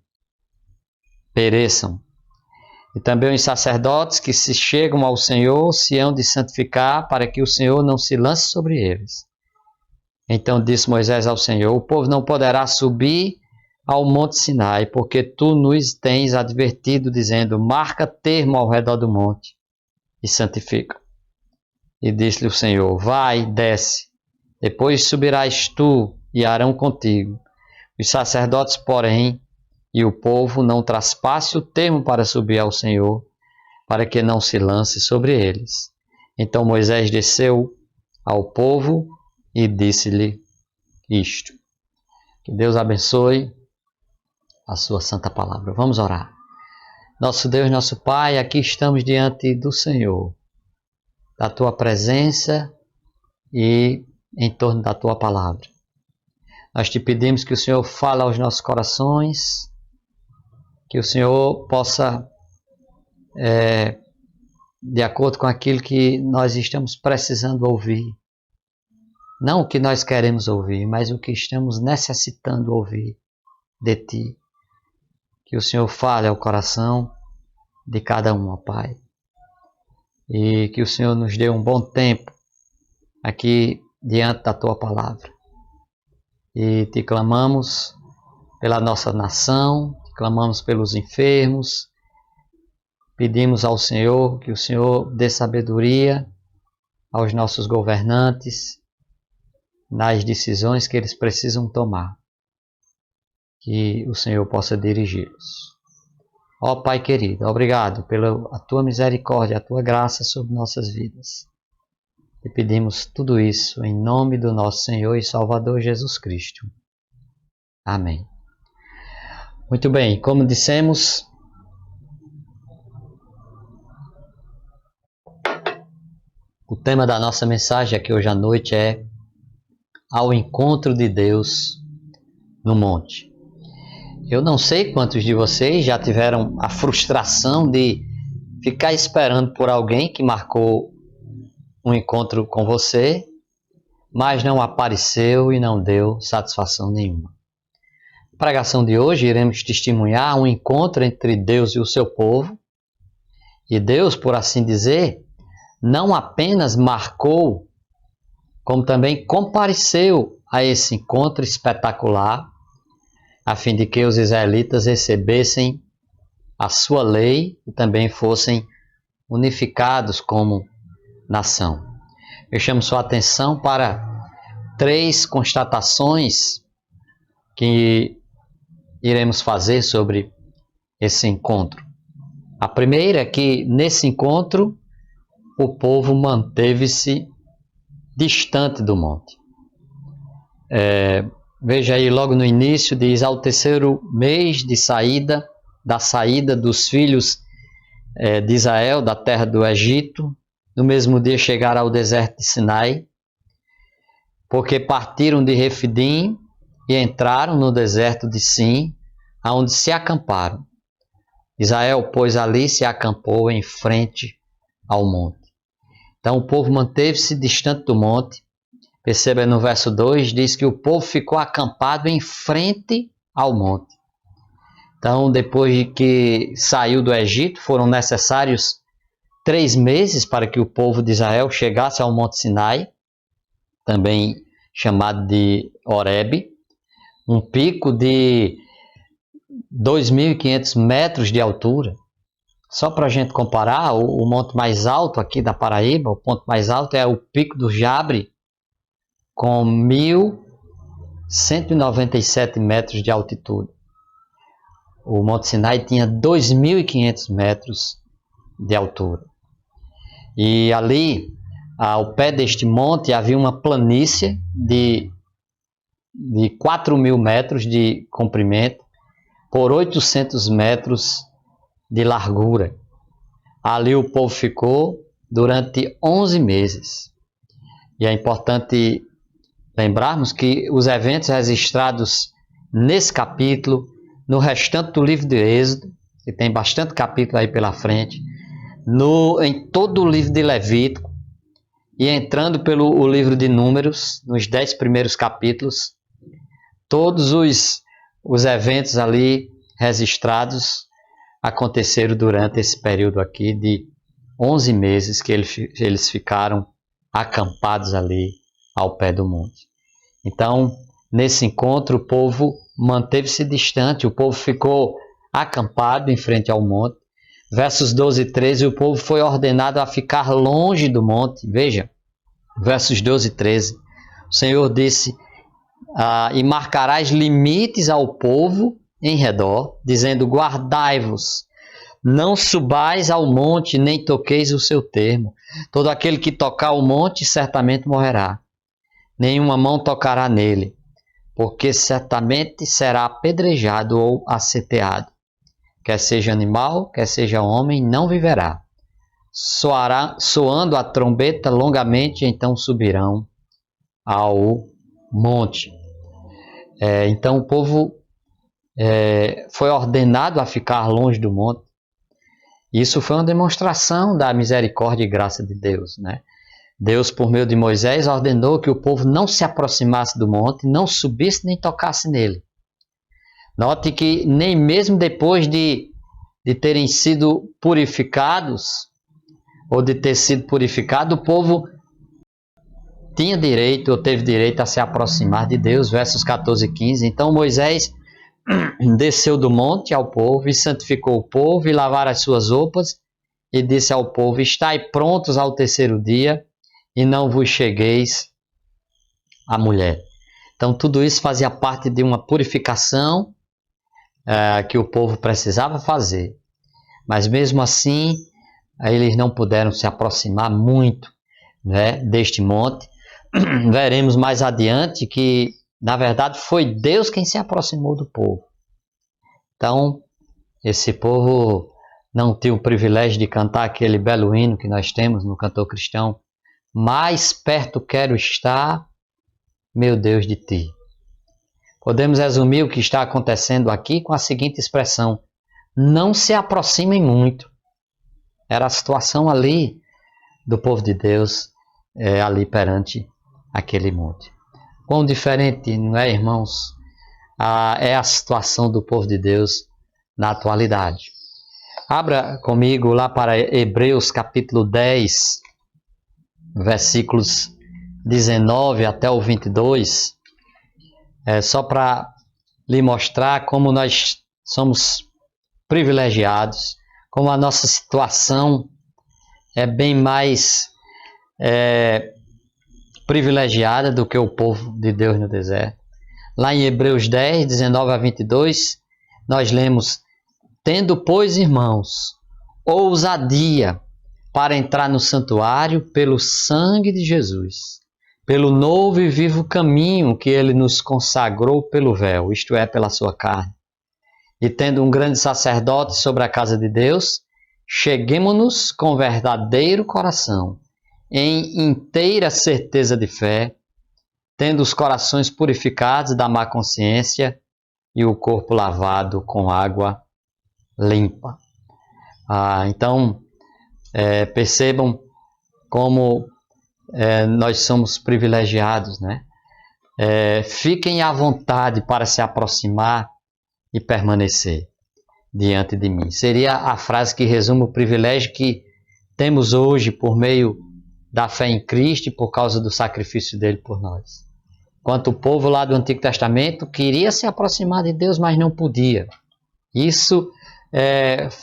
pereçam. E também os sacerdotes que se chegam ao Senhor se hão de santificar, para que o Senhor não se lance sobre eles. Então disse Moisés ao Senhor: o povo não poderá subir ao monte Sinai, porque tu nos tens advertido, dizendo: marca termo ao redor do monte e santifica. E disse-lhe o Senhor: vai, desce, depois subirás tu e Arão contigo. Os sacerdotes, porém, e o povo não traspasse o termo para subir ao Senhor, para que não se lance sobre eles. Então Moisés desceu ao povo e disse-lhe isto. Que Deus abençoe a sua santa palavra. Vamos orar. Nosso Deus, nosso Pai, aqui estamos diante do Senhor, da Tua presença e em torno da Tua palavra. Nós te pedimos que o Senhor fale aos nossos corações, que o Senhor possa, de acordo com aquilo que nós estamos precisando ouvir, não o que nós queremos ouvir, mas o que estamos necessitando ouvir de Ti. Que o Senhor fale ao coração de cada um, ó Pai. E que o Senhor nos dê um bom tempo aqui diante da Tua palavra. E te clamamos pela nossa nação, te clamamos pelos enfermos, pedimos ao Senhor que o Senhor dê sabedoria aos nossos governantes nas decisões que eles precisam tomar. Que o Senhor possa dirigi-los. Ó Pai querido, obrigado pela Tua misericórdia, a Tua graça sobre nossas vidas. E pedimos tudo isso em nome do nosso Senhor e Salvador Jesus Cristo. Amém. Muito bem, como dissemos, o tema da nossa mensagem aqui hoje à noite é ao encontro de Deus no monte. Eu não sei quantos de vocês já tiveram a frustração de ficar esperando por alguém que marcou um encontro com você, mas não apareceu e não deu satisfação nenhuma. Na pregação de hoje iremos testemunhar um encontro entre Deus e o seu povo. E Deus, por assim dizer, não apenas marcou, como também compareceu a esse encontro espetacular, a fim de que os israelitas recebessem a sua lei e também fossem unificados como nação. Eu chamo sua atenção para 3 constatações que iremos fazer sobre esse encontro. A primeira é que nesse encontro o povo manteve-se distante do monte. Veja aí logo no início, diz: ao terceiro mês da saída dos filhos de Israel da terra do Egito, no mesmo dia chegaram ao deserto de Sinai, porque partiram de Refidim e entraram no deserto de Sim, aonde se acamparam. Israel, pois, ali se acampou em frente ao monte. Então o povo manteve-se distante do monte. Perceba no verso 2, diz que o povo ficou acampado em frente ao monte. Então, depois de que saiu do Egito, foram necessários 3 meses para que o povo de Israel chegasse ao Monte Sinai, também chamado de Horebe, um pico de 2.500 metros de altura, Só para a gente comparar, o monte mais alto aqui da Paraíba, o ponto mais alto é o Pico do Jabre, com 1.197 metros de altitude. O Monte Sinai tinha 2.500 metros de altura. E ali, ao pé deste monte, havia uma planície de 4.000 metros de comprimento por 800 metros de largura. Ali o povo ficou durante 11 meses. E é importante lembrarmos que os eventos registrados nesse capítulo, no restante do livro de Êxodo, que tem bastante capítulo aí pela frente, em todo o livro de Levítico, e entrando pelo livro de Números, nos 10 primeiros capítulos, todos os eventos ali registrados aconteceram durante esse período aqui de 11 meses que eles ficaram acampados ali ao pé do monte. Então, nesse encontro, o povo manteve-se distante, o povo ficou acampado em frente ao monte. Versos 12 e 13, o povo foi ordenado a ficar longe do monte. Veja, versos 12 e 13. O Senhor disse, e marcarás limites ao povo em redor, dizendo, guardai-vos, não subais ao monte, nem toqueis o seu termo. Todo aquele que tocar o monte certamente morrerá. Nenhuma mão tocará nele, porque certamente será apedrejado ou aceteado. Quer seja animal, quer seja homem, não viverá. Soando a trombeta longamente, então subirão ao monte. Então o povo foi ordenado a ficar longe do monte. Isso foi uma demonstração da misericórdia e graça de Deus, né? Deus, por meio de Moisés, ordenou que o povo não se aproximasse do monte, não subisse nem tocasse nele. Note que nem mesmo depois de terem sido purificados, ou de ter sido purificado, o povo tinha direito, ou teve direito a se aproximar de Deus, versos 14 e 15. Então Moisés desceu do monte ao povo e santificou o povo e lavaram as suas roupas e disse ao povo, estai prontos ao terceiro dia e não vos chegueis à mulher. Então tudo isso fazia parte de uma purificação que o povo precisava fazer. Mas mesmo assim, eles não puderam se aproximar muito, né, deste monte. Veremos mais adiante que, na verdade, foi Deus quem se aproximou do povo. Então, esse povo não tinha o privilégio de cantar aquele belo hino que nós temos no cantor cristão. Mais perto quero estar, meu Deus, de ti. Podemos resumir o que está acontecendo aqui com a seguinte expressão: não se aproximem muito. Era a situação ali do povo de Deus, ali perante aquele monte. Quão diferente, não é, irmãos? É a situação do povo de Deus na atualidade. Abra comigo lá para Hebreus capítulo 10, versículos 19 até o 22, só para lhe mostrar como nós somos privilegiados, como a nossa situação é bem mais privilegiada do que o povo de Deus no deserto. Lá em Hebreus 10, 19 a 22, nós lemos, tendo, pois, irmãos, ousadia para entrar no santuário pelo sangue de Jesus, pelo novo e vivo caminho que ele nos consagrou pelo véu, isto é, pela sua carne. E tendo um grande sacerdote sobre a casa de Deus, cheguemo-nos com verdadeiro coração, em inteira certeza de fé, tendo os corações purificados da má consciência e o corpo lavado com água limpa. Então, percebam como nós somos privilegiados, né? Fiquem à vontade para se aproximar e permanecer diante de mim. Seria a frase que resume o privilégio que temos hoje por meio da fé em Cristo e por causa do sacrifício dele por nós. Enquanto o povo lá do Antigo Testamento queria se aproximar de Deus, mas não podia. Isso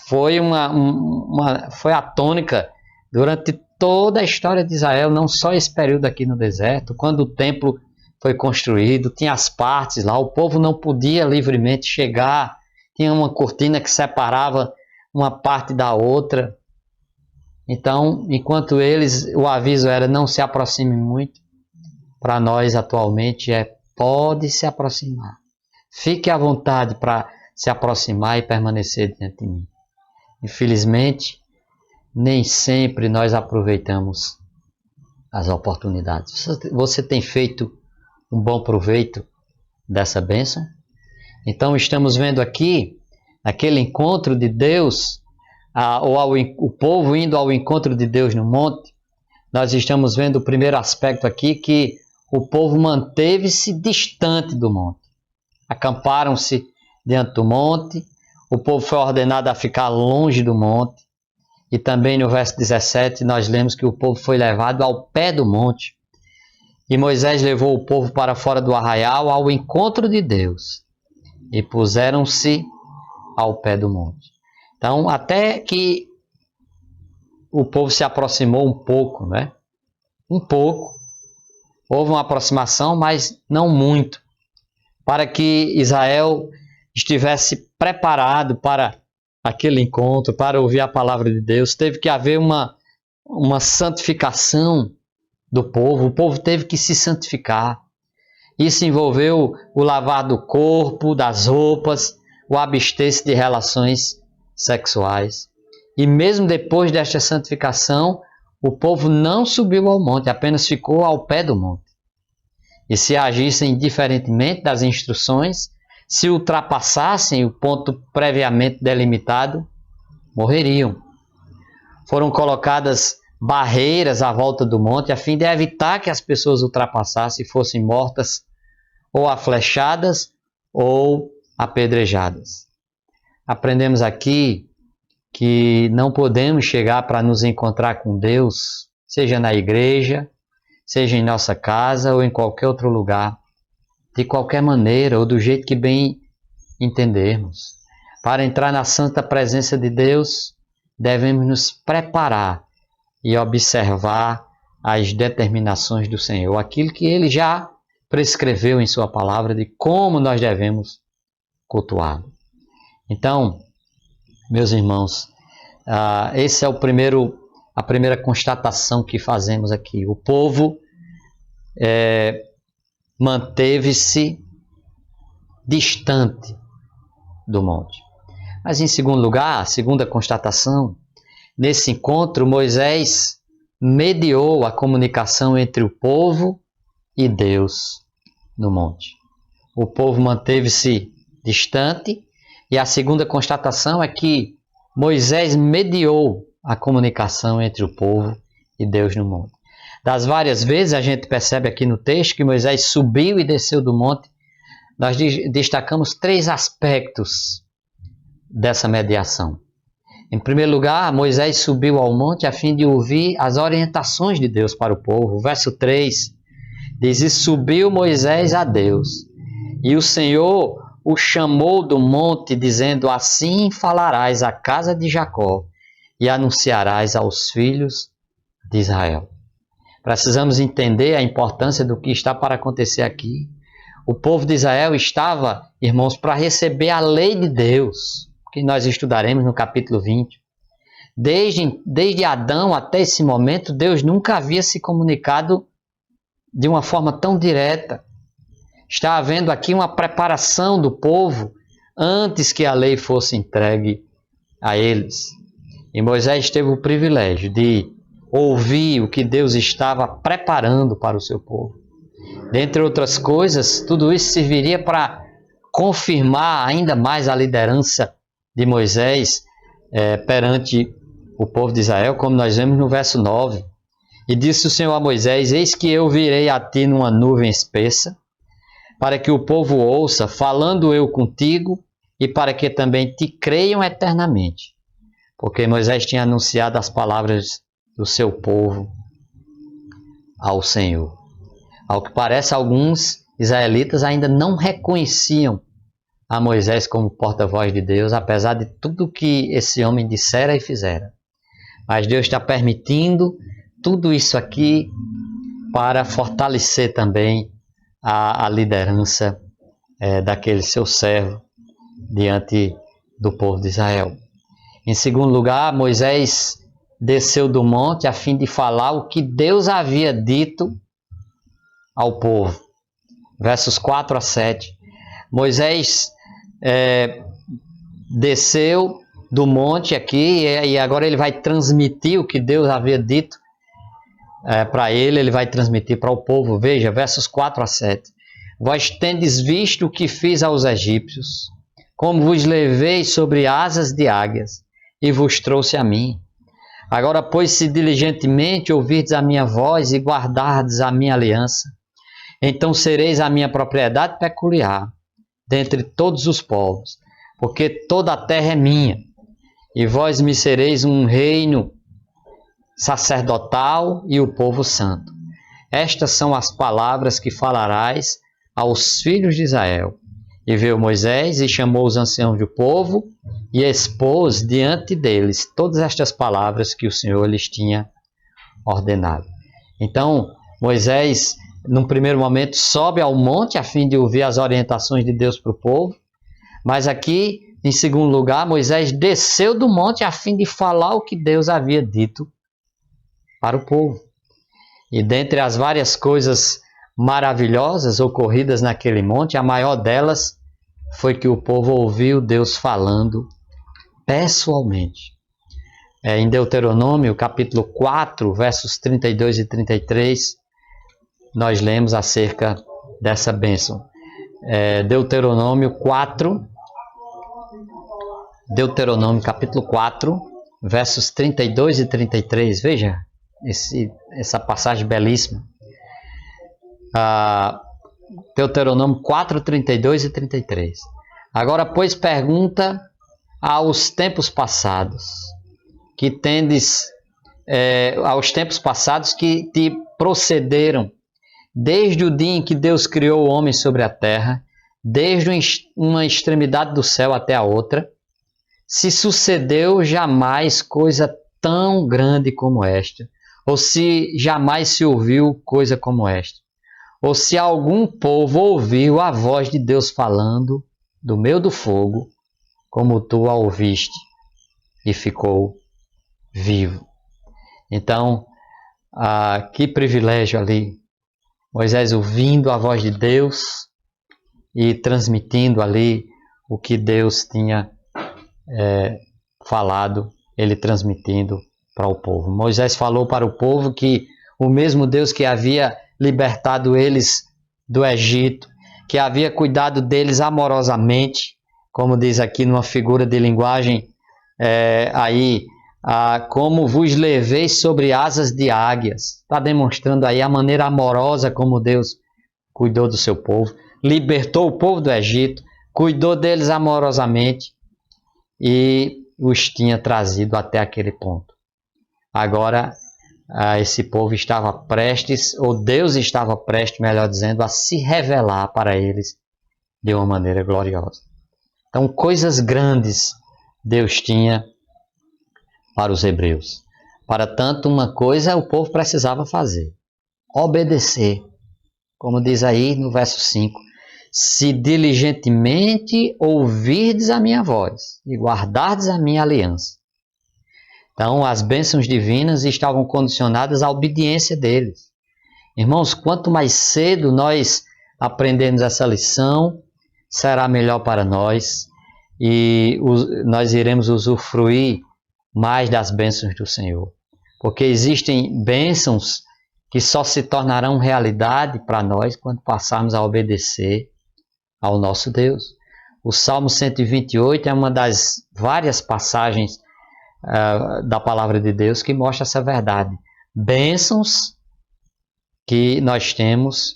foi a tônica durante toda a história de Israel, não só esse período aqui no deserto. Quando o templo foi construído, tinha as partes lá, o povo não podia livremente chegar, tinha uma cortina que separava uma parte da outra. Então, enquanto o aviso era não se aproxime muito, para nós atualmente pode se aproximar. Fique à vontade para se aproximar e permanecer diante de mim. Infelizmente, nem sempre nós aproveitamos as oportunidades. Você tem feito um bom proveito dessa bênção? Então estamos vendo aqui aquele encontro de Deus, o povo indo ao encontro de Deus no monte. Nós estamos vendo o primeiro aspecto aqui, que o povo manteve-se distante do monte. Acamparam-se diante do monte, o povo foi ordenado a ficar longe do monte. E também no verso 17 nós lemos que o povo foi levado ao pé do monte. E Moisés levou o povo para fora do arraial ao encontro de Deus. E puseram-se ao pé do monte. Então, até que o povo se aproximou um pouco, né? Um pouco. Houve uma aproximação, mas não muito. Para que Israel estivesse preparado para aquele encontro, para ouvir a palavra de Deus, teve que haver uma santificação do povo. O povo teve que se santificar. Isso envolveu o lavar do corpo, das roupas, o abster-se de relações sexuais. E mesmo depois desta santificação, o povo não subiu ao monte, apenas ficou ao pé do monte. E se agissem diferentemente das instruções, se ultrapassassem o ponto previamente delimitado, morreriam. Foram colocadas barreiras à volta do monte a fim de evitar que as pessoas ultrapassassem e fossem mortas ou aflechadas ou apedrejadas. Aprendemos aqui que não podemos chegar para nos encontrar com Deus, seja na igreja, seja em nossa casa ou em qualquer outro lugar, de qualquer maneira ou do jeito que bem entendermos. Para entrar na santa presença de Deus, devemos nos preparar e observar as determinações do Senhor, aquilo que Ele já prescreveu em Sua palavra de como nós devemos cultuá-lo. Então, meus irmãos, esse é a primeira constatação que fazemos aqui. O povo manteve-se distante do monte. Mas em segundo lugar, a segunda constatação, nesse encontro Moisés mediou a comunicação entre o povo e Deus no monte. O povo manteve-se distante e a segunda constatação é que Moisés mediou a comunicação entre o povo e Deus no monte. Das várias vezes a gente percebe aqui no texto que Moisés subiu e desceu do monte. Nós destacamos 3 aspectos dessa mediação. Em primeiro lugar, Moisés subiu ao monte a fim de ouvir as orientações de Deus para o povo. O verso 3 diz: E subiu Moisés a Deus, e o Senhor o chamou do monte, dizendo: Assim falarás à casa de Jacó e anunciarás aos filhos de Israel. Precisamos entender a importância do que está para acontecer aqui. O povo de Israel estava, irmãos, para receber a lei de Deus, que nós estudaremos no capítulo 20. Desde Adão até esse momento, Deus nunca havia se comunicado de uma forma tão direta. Está havendo aqui uma preparação do povo antes que a lei fosse entregue a eles. E Moisés teve o privilégio de ouvir o que Deus estava preparando para o seu povo. Dentre outras coisas, tudo isso serviria para confirmar ainda mais a liderança de Moisés perante o povo de Israel, como nós vemos no verso 9. E disse o Senhor a Moisés: Eis que eu virei a ti numa nuvem espessa, para que o povo ouça, falando eu contigo, e para que também te creiam eternamente. Porque Moisés tinha anunciado as palavras do seu povo ao Senhor. Ao que parece, alguns israelitas ainda não reconheciam a Moisés como porta-voz de Deus, apesar de tudo que esse homem dissera e fizera. Mas Deus está permitindo tudo isso aqui para fortalecer também a liderança daquele seu servo diante do povo de Israel. Em segundo lugar, Moisés desceu do monte a fim de falar o que Deus havia dito ao povo. Versos 4 a 7. Moisés desceu do monte aqui e agora ele vai transmitir o que Deus havia dito para ele vai transmitir para o povo. Veja, versos 4 a 7. Vós tendes visto o que fiz aos egípcios, como vos levei sobre asas de águias e vos trouxe a mim. Agora, pois, se diligentemente ouvirdes a minha voz e guardardes a minha aliança, então sereis a minha propriedade peculiar dentre todos os povos, porque toda a terra é minha, e vós me sereis um reino sacerdotal e o povo santo. Estas são as palavras que falarás aos filhos de Israel. E veio Moisés e chamou os anciãos do povo e expôs diante deles todas estas palavras que o Senhor lhes tinha ordenado. Então, Moisés, num primeiro momento, sobe ao monte a fim de ouvir as orientações de Deus para o povo. Mas aqui, em segundo lugar, Moisés desceu do monte a fim de falar o que Deus havia dito para o povo. E dentre as várias coisas maravilhosas ocorridas naquele monte, a maior delas foi que o povo ouviu Deus falando pessoalmente. Em Deuteronômio, capítulo 4, versos 32 e 33, nós lemos acerca dessa bênção. Deuteronômio capítulo 4, versos 32 e 33. Veja essa passagem belíssima. Deuteronômio 4, 32 e 33. Agora, pois, pergunta aos tempos passados que te procederam desde o dia em que Deus criou o homem sobre a terra, desde uma extremidade do céu até a outra, se sucedeu jamais coisa tão grande como esta, ou se jamais se ouviu coisa como esta, ou se algum povo ouviu a voz de Deus falando do meio do fogo, como tu a ouviste e ficou vivo. Então, que privilégio ali, Moisés ouvindo a voz de Deus e transmitindo ali o que Deus tinha falado, ele transmitindo para o povo. Moisés falou para o povo que o mesmo Deus que havia libertado eles do Egito, que havia cuidado deles amorosamente, como diz aqui numa figura de linguagem, como vos levei sobre asas de águias. Está demonstrando aí a maneira amorosa como Deus cuidou do seu povo, libertou o povo do Egito, cuidou deles amorosamente e os tinha trazido até aquele ponto. Agora, esse povo estava prestes, ou Deus estava prestes, melhor dizendo, a se revelar para eles de uma maneira gloriosa. Então, coisas grandes Deus tinha para os hebreus. Para tanto, uma coisa o povo precisava fazer: obedecer. Como diz aí no verso 5, se diligentemente ouvirdes a minha voz e guardardes a minha aliança. Então, as bênçãos divinas estavam condicionadas à obediência deles. Irmãos, quanto mais cedo nós aprendermos essa lição, será melhor para nós e nós iremos usufruir mais das bênçãos do Senhor. Porque existem bênçãos que só se tornarão realidade para nós quando passarmos a obedecer ao nosso Deus. O Salmo 128 é uma das várias passagens da palavra de Deus que mostra essa verdade. Bênçãos que nós temos,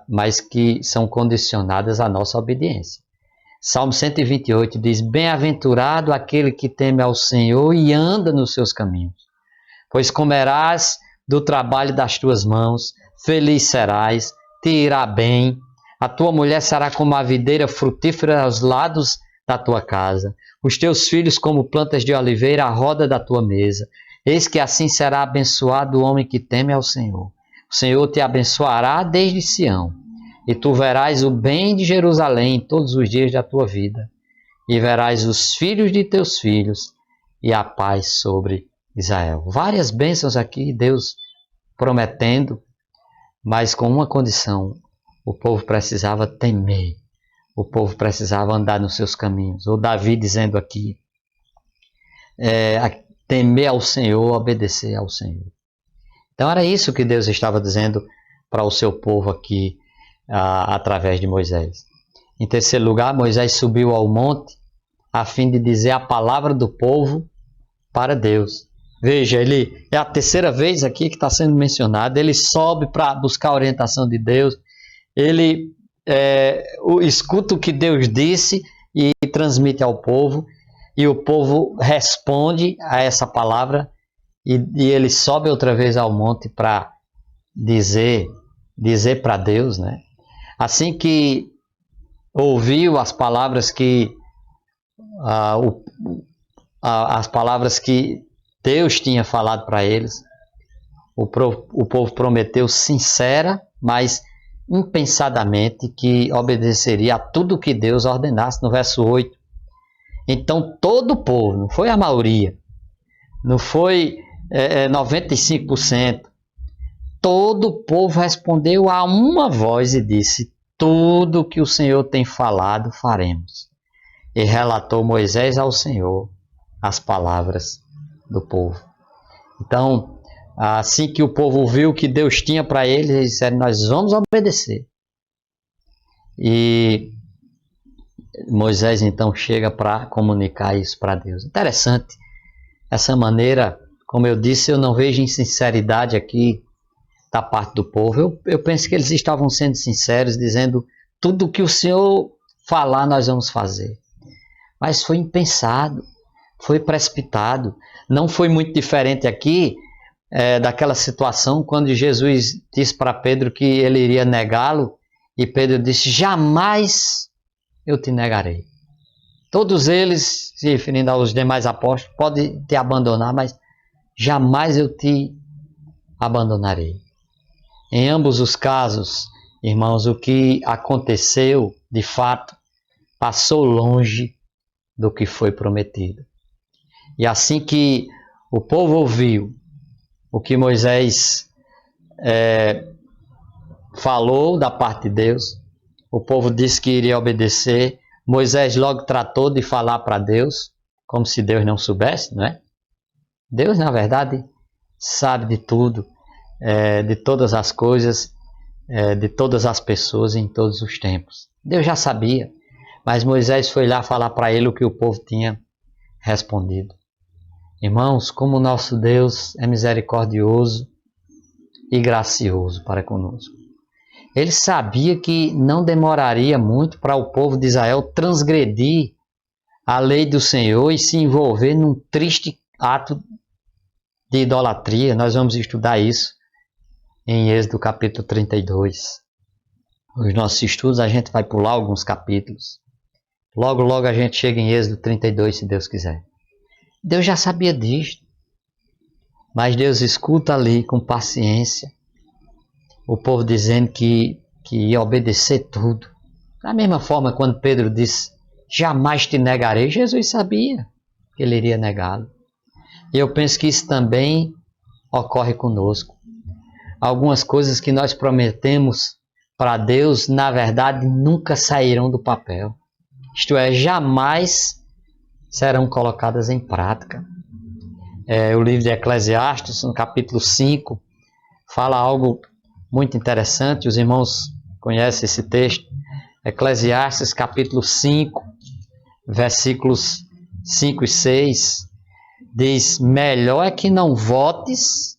mas que são condicionadas à nossa obediência. Salmo 128 diz: bem-aventurado aquele que teme ao Senhor e anda nos seus caminhos, pois comerás do trabalho das tuas mãos, feliz serás, te irá bem, A tua mulher será como a videira frutífera aos lados da tua casa. Os teus filhos como plantas de oliveira à roda da tua mesa. Eis que assim será abençoado o homem que teme ao Senhor. O Senhor te abençoará desde Sião, e tu verás o bem de Jerusalém todos os dias da tua vida, e verás os filhos de teus filhos, e a paz sobre Israel. Várias bênçãos aqui, Deus prometendo, mas com uma condição: o povo precisava temer, o povo precisava andar nos seus caminhos. O Davi dizendo aqui, temer ao Senhor, obedecer ao Senhor. Então era isso que Deus estava dizendo para o seu povo aqui, através de Moisés. Em terceiro lugar, Moisés subiu ao monte a fim de dizer a palavra do povo para Deus. Veja, ele é a terceira vez aqui que está sendo mencionado. Ele sobe para buscar a orientação de Deus. Ele escuta o que Deus disse e transmite ao povo. E o povo responde a essa palavra. E ele sobe outra vez ao monte para dizer para Deus, né? Assim que ouviu as palavras que Deus tinha falado para eles, o povo prometeu sincera, mas impensadamente, que obedeceria a tudo que Deus ordenasse, no verso 8. Então todo o povo, não foi a maioria, não foi 95%, todo o povo respondeu a uma voz e disse: tudo que o Senhor tem falado, faremos. E relatou Moisés ao Senhor as palavras do povo. Então, assim que o povo ouviu o que Deus tinha para eles, eles disseram: nós vamos obedecer. E Moisés então chega para comunicar isso para Deus. Interessante, essa maneira, como eu disse, eu não vejo insinceridade aqui da parte do povo. Eu penso que eles estavam sendo sinceros, dizendo: tudo que o Senhor falar, nós vamos fazer. Mas foi impensado, foi precipitado. Não foi muito diferente aqui daquela situação quando Jesus disse para Pedro que ele iria negá-lo, e Pedro disse: jamais eu te negarei. Todos eles, se referindo aos demais apóstolos, podem te abandonar, mas jamais eu te abandonarei. Em ambos os casos, irmãos, o que aconteceu, de fato, passou longe do que foi prometido. E assim que o povo ouviu o que Moisés falou da parte de Deus, o povo disse que iria obedecer. Moisés logo tratou de falar para Deus, como se Deus não soubesse, não é? Deus, na verdade, sabe de tudo, de todas as coisas, de todas as pessoas em todos os tempos. Deus já sabia, mas Moisés foi lá falar para ele o que o povo tinha respondido. Irmãos, como o nosso Deus é misericordioso e gracioso para conosco. Ele sabia que não demoraria muito para o povo de Israel transgredir a lei do Senhor e se envolver num triste ato de idolatria. Nós vamos estudar isso em Êxodo capítulo 32. Nos nossos estudos a gente vai pular alguns capítulos. Logo a gente chega em Êxodo 32, se Deus quiser. Deus já sabia disto, mas Deus escuta ali com paciência o povo dizendo que ia obedecer tudo. Da mesma forma, quando Pedro disse: jamais te negarei, Jesus sabia que ele iria negá-lo. E eu penso que isso também ocorre conosco. Algumas coisas que nós prometemos para Deus, na verdade, nunca sairão do papel. Isto é, jamais serão colocadas em prática. O livro de Eclesiastes, no capítulo 5, fala algo muito interessante. Os irmãos conhecem esse texto. Eclesiastes capítulo 5, versículos 5 e 6, diz: melhor é que não votes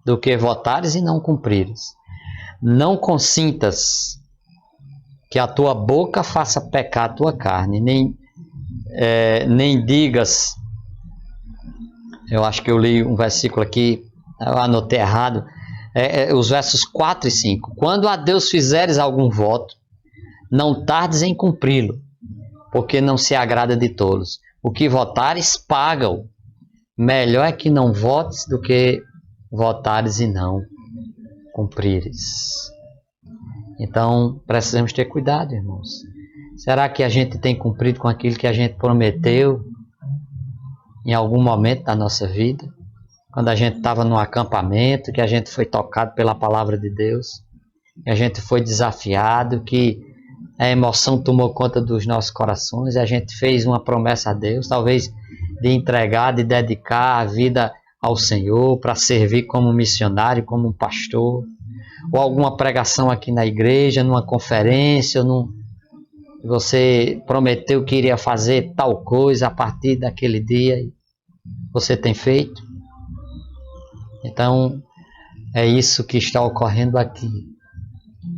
do que votares e não cumprires. Não consintas que a tua boca faça pecar a tua carne, nem digas. Eu acho que eu li um versículo aqui, eu anotei errado, os versos 4 e 5. Quando a Deus fizeres algum voto, não tardes em cumpri-lo, porque não se agrada de tolos. O que votares, paga-o. Melhor é que não votes do que votares e não cumprires. Então, precisamos ter cuidado, irmãos. Será que a gente tem cumprido com aquilo que a gente prometeu em algum momento da nossa vida? Quando a gente estava num acampamento, que a gente foi tocado pela palavra de Deus, que a gente foi desafiado, que a emoção tomou conta dos nossos corações e a gente fez uma promessa a Deus, talvez de entregar, de dedicar a vida ao Senhor, para servir como missionário, como um pastor, ou alguma pregação aqui na igreja, numa conferência, você prometeu que iria fazer tal coisa a partir daquele dia, e você tem feito? Então, é isso que está ocorrendo aqui,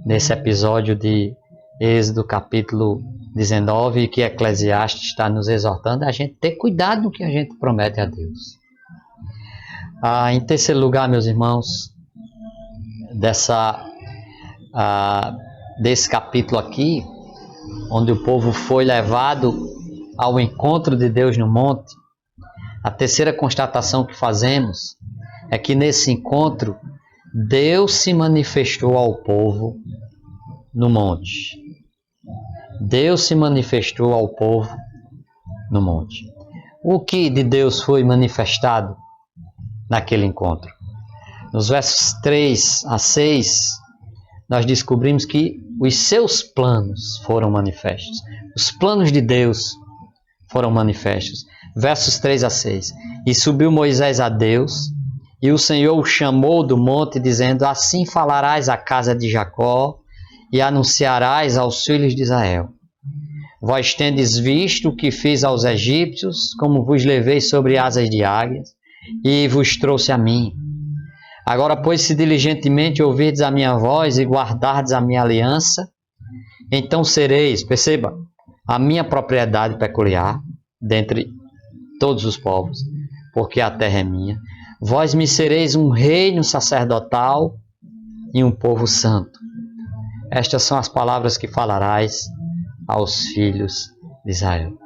nesse episódio de Êxodo capítulo 19, que Eclesiastes está nos exortando a gente ter cuidado no que a gente promete a Deus. Em terceiro lugar, meus irmãos, desse capítulo aqui, onde o povo foi levado ao encontro de Deus no monte, a terceira constatação que fazemos é que nesse encontro Deus se manifestou ao povo no monte. Deus se manifestou ao povo no monte. O que de Deus foi manifestado naquele encontro? Nos versos 3 a 6, nós descobrimos que os seus planos foram manifestos. Os planos de Deus foram manifestos. Versos 3 a 6. E subiu Moisés a Deus, e o Senhor o chamou do monte, dizendo: assim falarás à casa de Jacó, e anunciarás aos filhos de Israel: vós tendes visto o que fiz aos egípcios, como vos levei sobre asas de águias, e vos trouxe a mim. Agora, pois, se diligentemente ouvirdes a minha voz e guardardes a minha aliança, então sereis, perceba, a minha propriedade peculiar dentre todos os povos, porque a terra é minha. Vós me sereis um reino sacerdotal e um povo santo. Estas são as palavras que falarás aos filhos de Israel.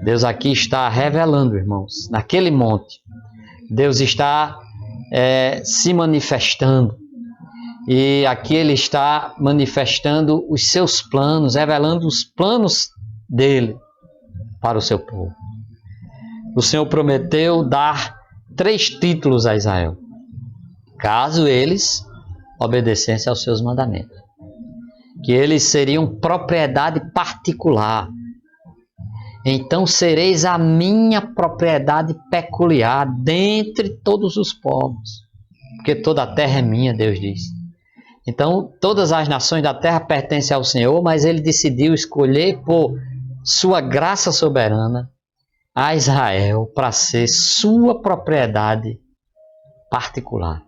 Deus aqui está revelando, irmãos, naquele monte, Deus está se manifestando, e aqui Ele está manifestando os seus planos, revelando os planos dele para o seu povo. O Senhor prometeu dar 3 títulos a Israel, caso eles obedecessem aos seus mandamentos, que eles seriam propriedade particular. Então sereis a minha propriedade peculiar dentre todos os povos, porque toda a terra é minha, Deus diz. Então todas as nações da terra pertencem ao Senhor, mas Ele decidiu escolher por sua graça soberana a Israel para ser sua propriedade particular.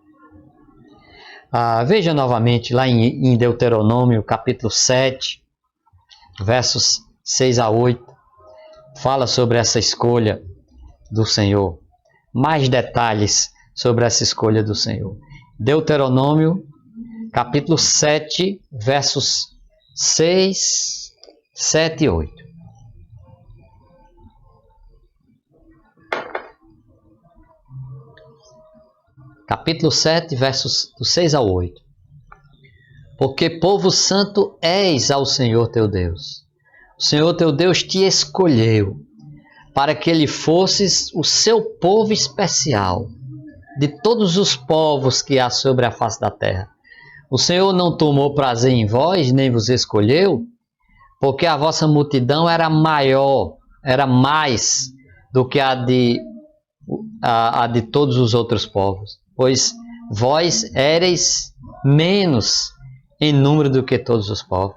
Veja novamente lá em Deuteronômio capítulo 7, versos 6 a 8, fala sobre essa escolha do Senhor. Mais detalhes sobre essa escolha do Senhor. Deuteronômio capítulo 7, versos 6, 7 e 8. Capítulo 7, versos do 6 ao 8. Porque povo santo és ao Senhor teu Deus. O Senhor teu Deus te escolheu para que ele fosses o seu povo especial de todos os povos que há sobre a face da terra. O Senhor não tomou prazer em vós, nem vos escolheu, porque a vossa multidão era maior, era mais do que a de todos os outros povos. Pois vós éreis menos em número do que todos os povos.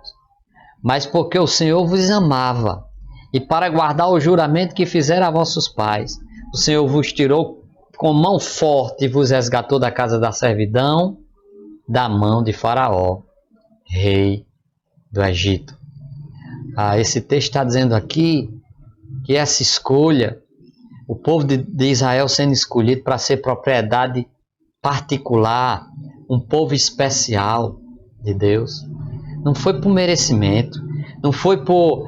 Mas porque o Senhor vos amava, e para guardar o juramento que fizera a vossos pais, o Senhor vos tirou com mão forte e vos resgatou da casa da servidão, da mão de Faraó, rei do Egito. Esse texto está dizendo aqui que essa escolha, o povo de Israel sendo escolhido para ser propriedade particular, um povo especial de Deus, não foi por merecimento, não foi por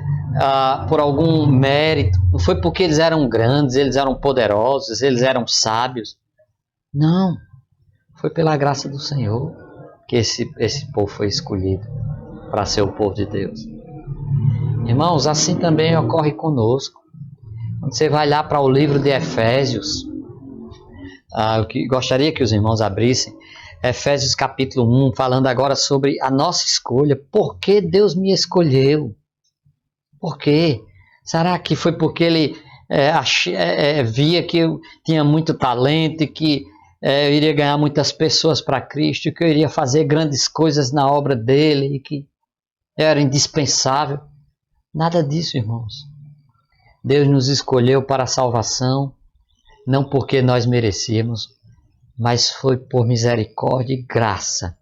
algum mérito, não foi porque eles eram grandes, eles eram poderosos, eles eram sábios. Não, foi pela graça do Senhor que esse povo foi escolhido para ser o povo de Deus. Irmãos, assim também ocorre conosco. Quando você vai lá para o livro de Efésios, eu gostaria que os irmãos abrissem Efésios capítulo 1, falando agora sobre a nossa escolha. Por que Deus me escolheu? Por quê? Será que foi porque Ele via que eu tinha muito talento e que eu iria ganhar muitas pessoas para Cristo, que eu iria fazer grandes coisas na obra dEle e que eu era indispensável? Nada disso, irmãos. Deus nos escolheu para a salvação, não porque nós merecíamos, mas foi por misericórdia e graça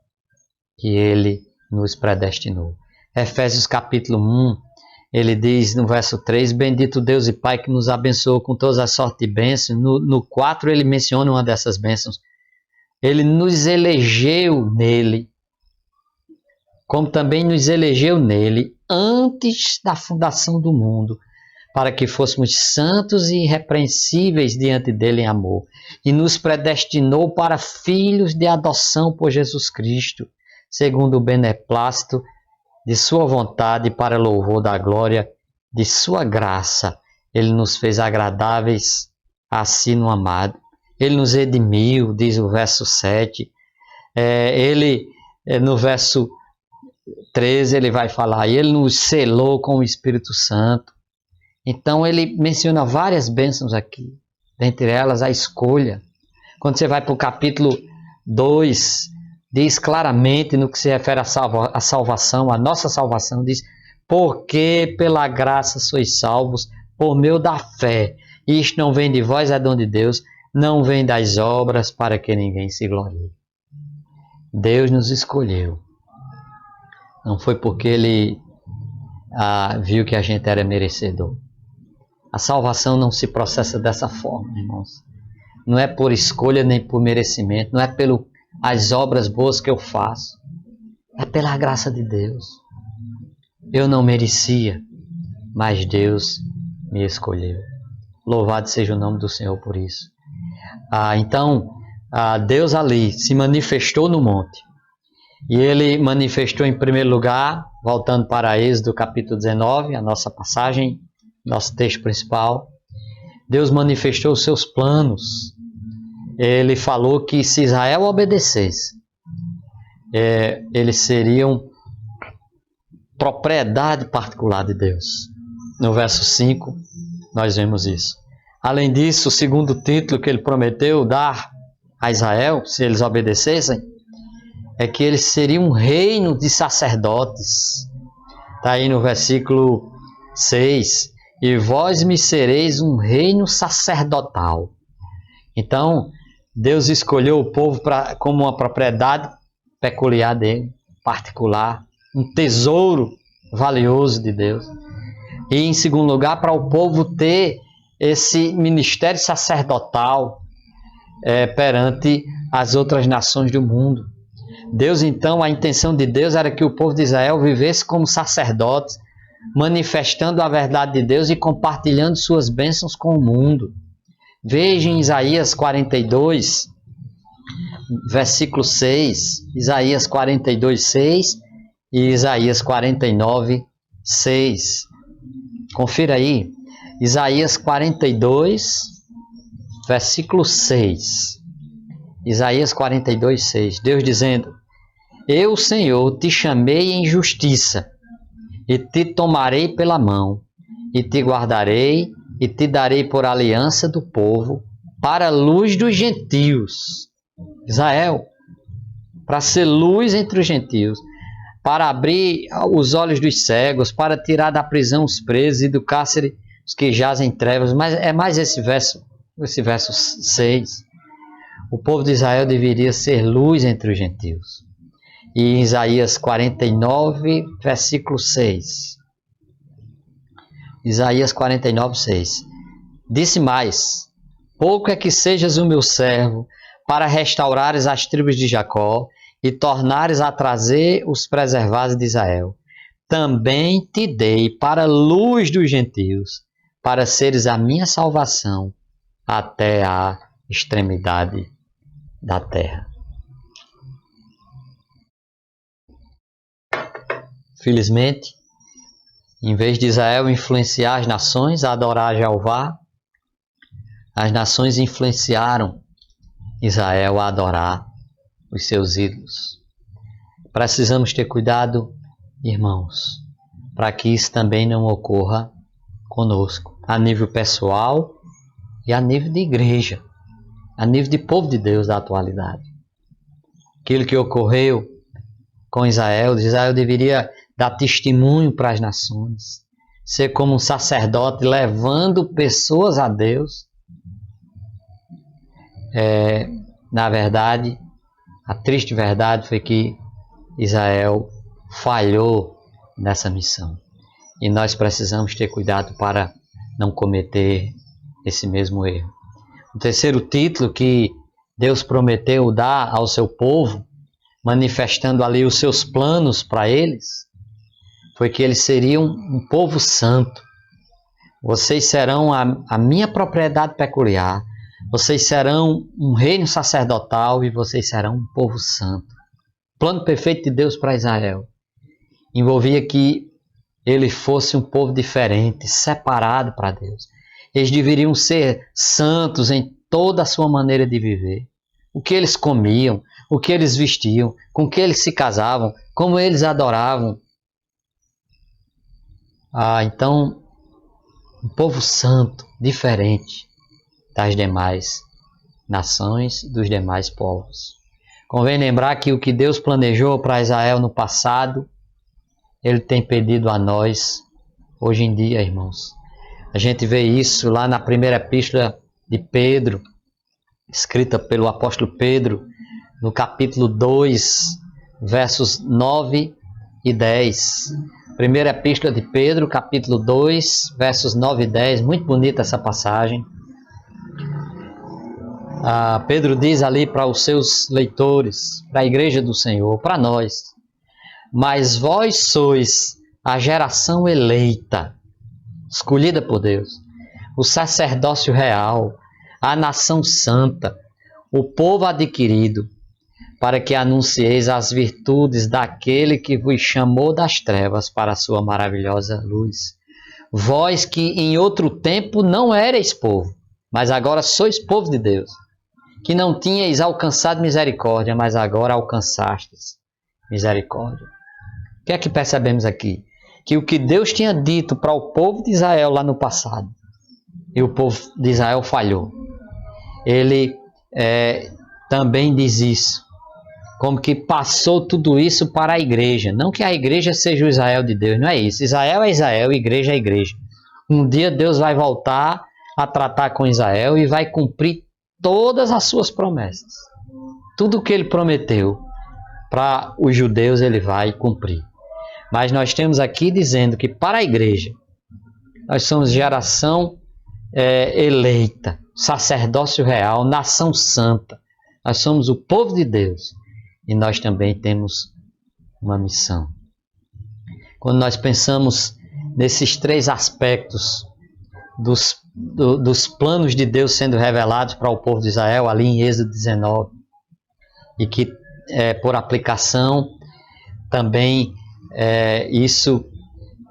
que Ele nos predestinou. Efésios capítulo 1, ele diz no verso 3, bendito Deus e Pai que nos abençoou com todas as sortes de bênçãos. No 4 ele menciona uma dessas bênçãos. Ele nos elegeu nele, como também nos elegeu nele antes da fundação do mundo, para que fôssemos santos e irrepreensíveis diante dele em amor, e nos predestinou para filhos de adoção por Jesus Cristo, segundo o beneplácito de sua vontade, para louvor da glória de sua graça. Ele nos fez agradáveis a si no amado. Ele nos redimiu, diz o verso 7. No verso 13 ele vai falar, ele nos selou com o Espírito Santo. Então ele menciona várias bênçãos aqui, dentre elas a escolha. Quando você vai para o capítulo 2, diz claramente no que se refere à salvação, a nossa salvação, diz, porque pela graça sois salvos, por meio da fé. Isto não vem de vós, é dom de Deus, não vem das obras, para que ninguém se glorie. Deus nos escolheu. Não foi porque Ele viu que a gente era merecedor. A salvação não se processa dessa forma, irmãos. Não é por escolha nem por merecimento, não é pelas obras boas que eu faço. É pela graça de Deus. Eu não merecia, mas Deus me escolheu. Louvado seja o nome do Senhor por isso. Então, Deus ali se manifestou no monte. E Ele manifestou em primeiro lugar, voltando para Êxodo capítulo 19, a nossa passagem, nosso texto principal. Deus manifestou os seus planos. Ele falou que se Israel obedecesse, eles seriam propriedade particular de Deus. No verso 5, nós vemos isso. Além disso, o segundo título que ele prometeu dar a Israel, se eles obedecessem, é que eles seriam um reino de sacerdotes. Está aí no versículo 6. E vós me sereis um reino sacerdotal. Então, Deus escolheu o povo como uma propriedade peculiar dele, particular, um tesouro valioso de Deus. E, em segundo lugar, para o povo ter esse ministério sacerdotal perante as outras nações do mundo. Deus, então, a intenção de Deus era que o povo de Israel vivesse como sacerdotes, manifestando a verdade de Deus e compartilhando suas bênçãos com o mundo. Veja em Isaías 42, versículo 6, Isaías 42, 6 e Isaías 49, 6. Confira aí, Isaías 42, versículo 6. Isaías 42, 6. Deus dizendo, eu, Senhor, te chamei em justiça, e te tomarei pela mão, e te guardarei, e te darei por aliança do povo, para a luz dos gentios. Israel, para ser luz entre os gentios, para abrir os olhos dos cegos, para tirar da prisão os presos e do cárcere os que jazem em trevas. Mas é mais esse verso 6. O povo de Israel deveria ser luz entre os gentios. E em Isaías 49, versículo 6. Isaías 49, 6. Disse mais, pouco é que sejas o meu servo, para restaurares as tribos de Jacó, e tornares a trazer os preservados de Israel, também te dei para a luz dos gentios, para seres a minha salvação até a extremidade da terra. Felizmente, em vez de Israel influenciar as nações a adorar Jeová, as nações influenciaram Israel a adorar os seus ídolos. Precisamos ter cuidado, irmãos, para que isso também não ocorra conosco, a nível pessoal e a nível de igreja, a nível de povo de Deus da atualidade. Aquilo que ocorreu com Israel deveria dar testemunho para as nações, ser como um sacerdote levando pessoas a Deus. Na verdade, a triste verdade foi que Israel falhou nessa missão. E nós precisamos ter cuidado para não cometer esse mesmo erro. O terceiro título que Deus prometeu dar ao seu povo, manifestando ali os seus planos para eles, foi que eles seriam um povo santo. Vocês serão a minha propriedade peculiar. Vocês serão um reino sacerdotal e vocês serão um povo santo. O plano perfeito de Deus para Israel envolvia que ele fosse um povo diferente, separado para Deus. Eles deveriam ser santos em toda a sua maneira de viver. O que eles comiam, o que eles vestiam, com que eles se casavam, como eles adoravam. Então, um povo santo, diferente das demais nações, dos demais povos. Convém lembrar que o que Deus planejou para Israel no passado, Ele tem pedido a nós hoje em dia, irmãos. A gente vê isso lá na primeira epístola de Pedro, escrita pelo apóstolo Pedro, no capítulo 2, versos 9 e 10. Primeira epístola de Pedro, capítulo 2, versos 9 e 10. Muito bonita essa passagem. Pedro diz ali para os seus leitores, para a igreja do Senhor, para nós: mas vós sois a geração eleita, escolhida por Deus, o sacerdócio real, a nação santa, o povo adquirido, para que anuncieis as virtudes daquele que vos chamou das trevas para a sua maravilhosa luz. Vós que em outro tempo não erais povo, mas agora sois povo de Deus, que não tinhais alcançado misericórdia, mas agora alcançastes misericórdia. O que é que percebemos aqui? Que o que Deus tinha dito para o povo de Israel lá no passado, e o povo de Israel falhou. Ele também diz isso, como que passou tudo isso para a igreja. Não que a igreja seja o Israel de Deus, não é isso. Israel é Israel, igreja é igreja. Um dia Deus vai voltar a tratar com Israel e vai cumprir todas as suas promessas. Tudo o que ele prometeu para os judeus ele vai cumprir. Mas nós temos aqui dizendo que para a igreja nós somos geração eleita, sacerdócio real, nação santa. Nós somos o povo de Deus e nós também temos uma missão. Quando nós pensamos nesses três aspectos dos planos de Deus sendo revelados para o povo de Israel, ali em Êxodo 19, e que por aplicação também isso,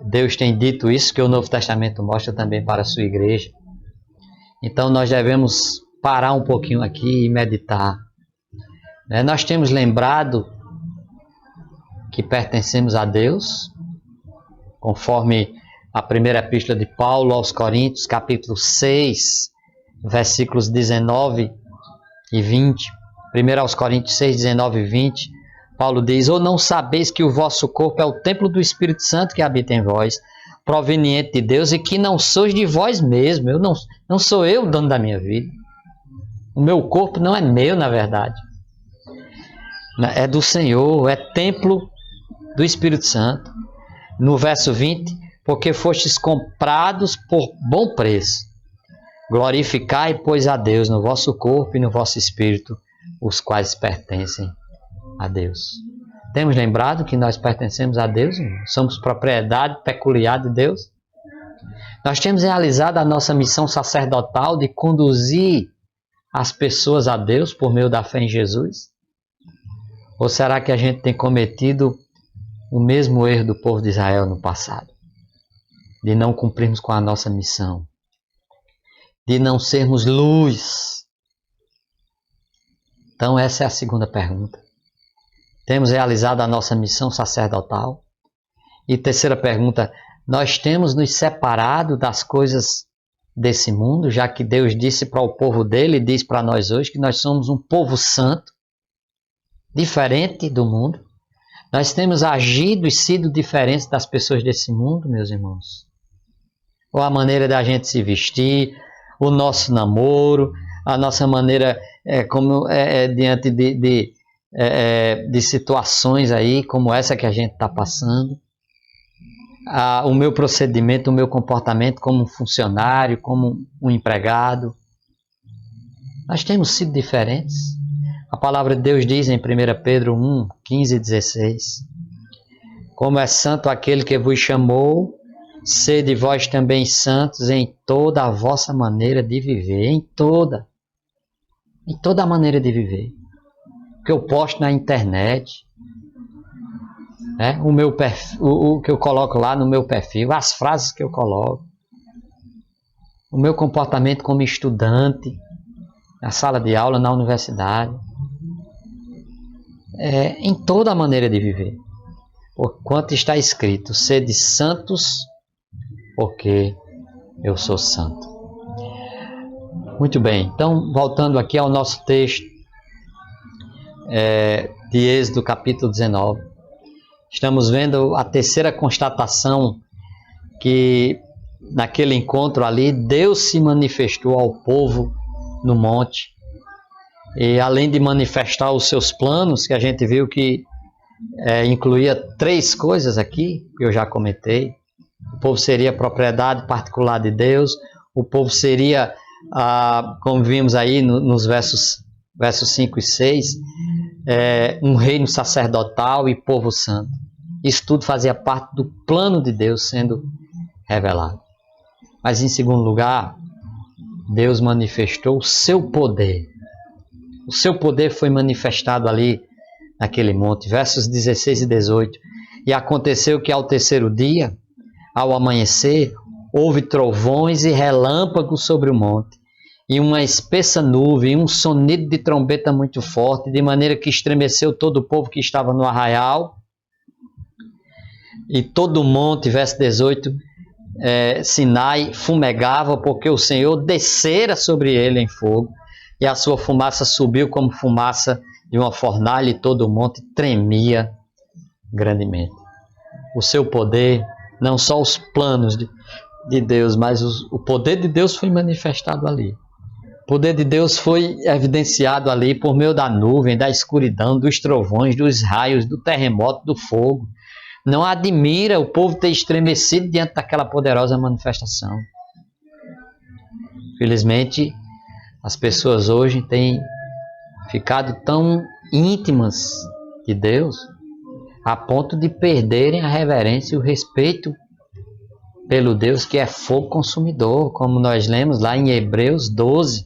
Deus tem dito isso, que o Novo Testamento mostra também para a sua igreja. Então nós devemos parar um pouquinho aqui e meditar. Nós temos lembrado que pertencemos a Deus, conforme a primeira epístola de Paulo aos Coríntios, capítulo 6, versículos 19 e 20. 1 aos Coríntios 6, 19 e 20, Paulo diz: ou não sabeis que o vosso corpo é o templo do Espírito Santo que habita em vós, proveniente de Deus, e que não sois de vós mesmos. Não sou eu o dono da minha vida. O meu corpo não é meu, na verdade. É do Senhor, é templo do Espírito Santo. No verso 20, porque fostes comprados por bom preço. Glorificai, pois, a Deus no vosso corpo e no vosso espírito, os quais pertencem a Deus. Temos lembrado que nós pertencemos a Deus, somos propriedade peculiar de Deus. Nós temos realizado a nossa missão sacerdotal de conduzir as pessoas a Deus por meio da fé em Jesus? Ou será que a gente tem cometido o mesmo erro do povo de Israel no passado? De não cumprirmos com a nossa missão, de não sermos luz. Então essa é a segunda pergunta. Temos realizado a nossa missão sacerdotal? E terceira pergunta, nós temos nos separado das coisas desse mundo, já que Deus disse para o povo dele e diz para nós hoje que nós somos um povo santo, diferente do mundo. Nós temos agido e sido diferentes das pessoas desse mundo, meus irmãos. Ou a maneira da gente se vestir, o nosso namoro, a nossa maneira diante de situações aí como essa que a gente está passando. O meu procedimento, o meu comportamento como um funcionário, como um empregado. Nós temos sido diferentes. A palavra de Deus diz em 1 Pedro 1, 15 e 16: como é santo aquele que vos chamou, sede vós também santos em toda a vossa maneira de viver. Em toda a maneira de viver. O que eu posto na internet, o meu perfil, o que eu coloco lá no meu perfil, as frases que eu coloco, o meu comportamento como estudante, na sala de aula, na universidade, em toda a maneira de viver. Porquanto está escrito, sede santos, porque eu sou santo. Muito bem, então voltando aqui ao nosso texto de Êxodo capítulo 19, estamos vendo a terceira constatação que naquele encontro ali Deus se manifestou ao povo no monte, e além de manifestar os seus planos, que a gente viu que incluía 3 coisas aqui, que eu já comentei. O povo seria propriedade particular de Deus, o povo seria, como vimos aí nos versos 5 e 6, um reino sacerdotal e povo santo. Isso tudo fazia parte do plano de Deus sendo revelado. Mas em segundo lugar, Deus manifestou o seu poder. O seu poder foi manifestado ali naquele monte. Versos 16 e 18. E aconteceu que ao terceiro dia, ao amanhecer, houve trovões e relâmpagos sobre o monte, e uma espessa nuvem, e um sonido de trombeta muito forte, de maneira que estremeceu todo o povo que estava no arraial. E todo o monte, verso 18, Sinai fumegava, porque o Senhor descera sobre ele em fogo, e a sua fumaça subiu como fumaça de uma fornalha, e todo o monte tremia grandemente. O seu poder, não só os planos de Deus, mas o poder de Deus foi manifestado ali. O poder de Deus foi evidenciado ali por meio da nuvem, da escuridão, dos trovões, dos raios, do terremoto, do fogo. Não admira o povo ter estremecido diante daquela poderosa manifestação. Felizmente, as pessoas hoje têm ficado tão íntimas de Deus a ponto de perderem a reverência e o respeito pelo Deus que é fogo consumidor, como nós lemos lá em Hebreus 12,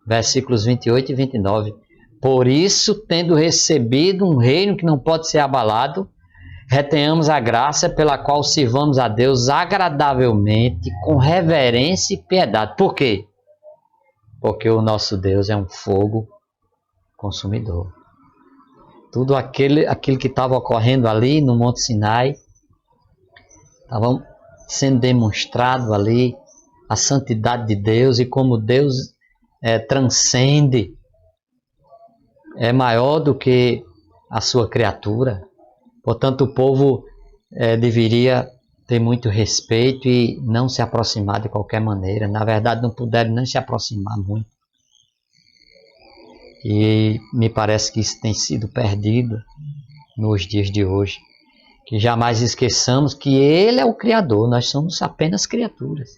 versículos 28 e 29. Por isso, tendo recebido um reino que não pode ser abalado, retenhamos a graça pela qual sirvamos a Deus agradavelmente, com reverência e piedade. Por quê? Porque o nosso Deus é um fogo consumidor. Tudo aquilo que estava ocorrendo ali no Monte Sinai, estava sendo demonstrado ali a santidade de Deus e como Deus transcende, é maior do que a sua criatura. Portanto, o povo deveria ter muito respeito e não se aproximar de qualquer maneira. Na verdade, não puderam nem se aproximar muito. E me parece que isso tem sido perdido nos dias de hoje. Que jamais esqueçamos que Ele é o Criador, nós somos apenas criaturas.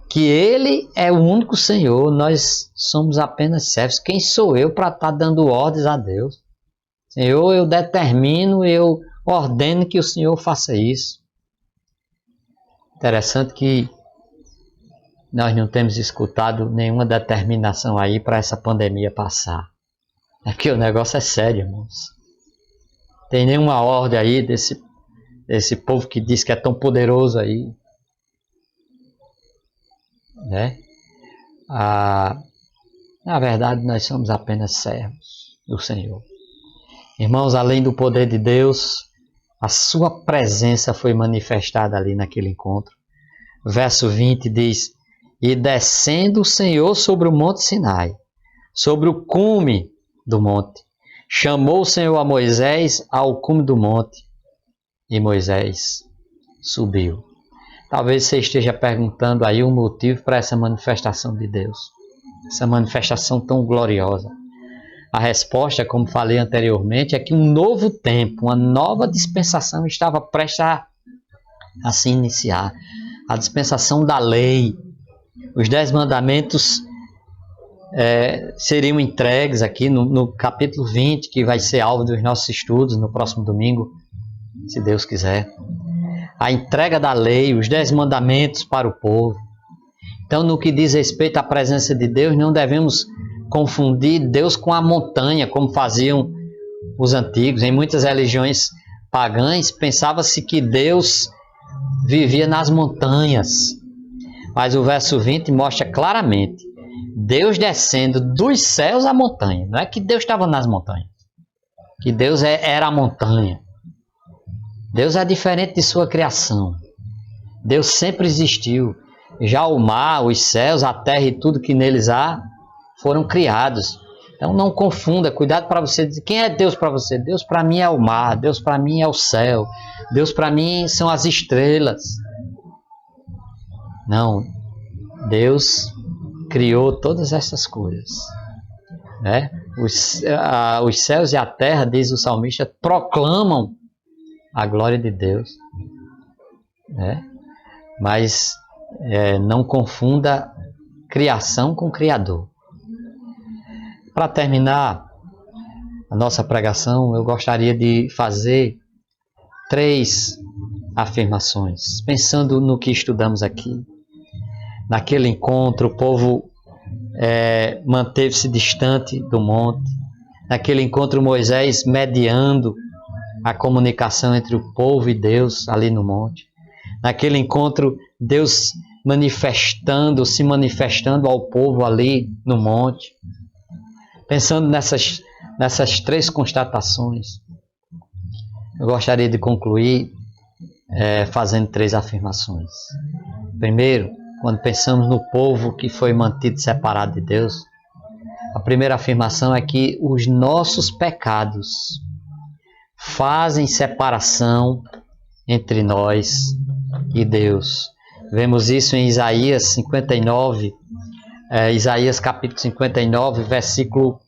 Que Ele é o único Senhor, nós somos apenas servos. Quem sou eu para estar dando ordens a Deus? Senhor, eu determino, eu ordeno que o Senhor faça isso. Interessante que nós não temos escutado nenhuma determinação aí para essa pandemia passar. É porque o negócio é sério, irmãos. Tem nenhuma ordem aí desse povo que diz que é tão poderoso aí, né? Na verdade, nós somos apenas servos do Senhor. Irmãos, além do poder de Deus, a sua presença foi manifestada ali naquele encontro. Verso 20 diz: e descendo o Senhor sobre o monte Sinai, sobre o cume do monte, chamou o Senhor a Moisés ao cume do monte, e Moisés subiu. Talvez você esteja perguntando aí o motivo para essa manifestação de Deus, essa manifestação tão gloriosa. A resposta, como falei anteriormente, é que um novo tempo, uma nova dispensação estava prestes a se iniciar. A dispensação da lei. Os 10 mandamentos seriam entregues aqui no capítulo 20, que vai ser alvo dos nossos estudos no próximo domingo, se Deus quiser. A entrega da lei, os 10 mandamentos para o povo. Então, no que diz respeito à presença de Deus, não devemos confundir Deus com a montanha, como faziam os antigos. Em muitas religiões pagãs, pensava-se que Deus vivia nas montanhas. Mas o verso 20 mostra claramente Deus descendo dos céus à montanha. Não é que Deus estava nas montanhas, que Deus era a montanha. Deus é diferente de sua criação. Deus sempre existiu. Já o mar, os céus, a terra e tudo que neles há foram criados. Então não confunda, cuidado para você dizer quem é Deus para você. Deus para mim é o mar, Deus para mim é o céu, Deus para mim são as estrelas. Não, Deus criou todas essas coisas, né? Os céus e a terra, diz o salmista, proclamam a glória de Deus, né? Mas não confunda criação com Criador. Para terminar a nossa pregação, eu gostaria de fazer 3 afirmações, pensando no que estudamos aqui. Naquele encontro, o povo manteve-se distante do monte. Naquele encontro, Moisés mediando a comunicação entre o povo e Deus ali no monte. Naquele encontro, Deus se manifestando ao povo ali no monte. Pensando nessas 3 constatações, eu gostaria de concluir fazendo 3 afirmações. Primeiro, quando pensamos no povo que foi mantido separado de Deus, a primeira afirmação é que os nossos pecados fazem separação entre nós e Deus. Vemos isso em Isaías 59, Isaías capítulo 59, versículo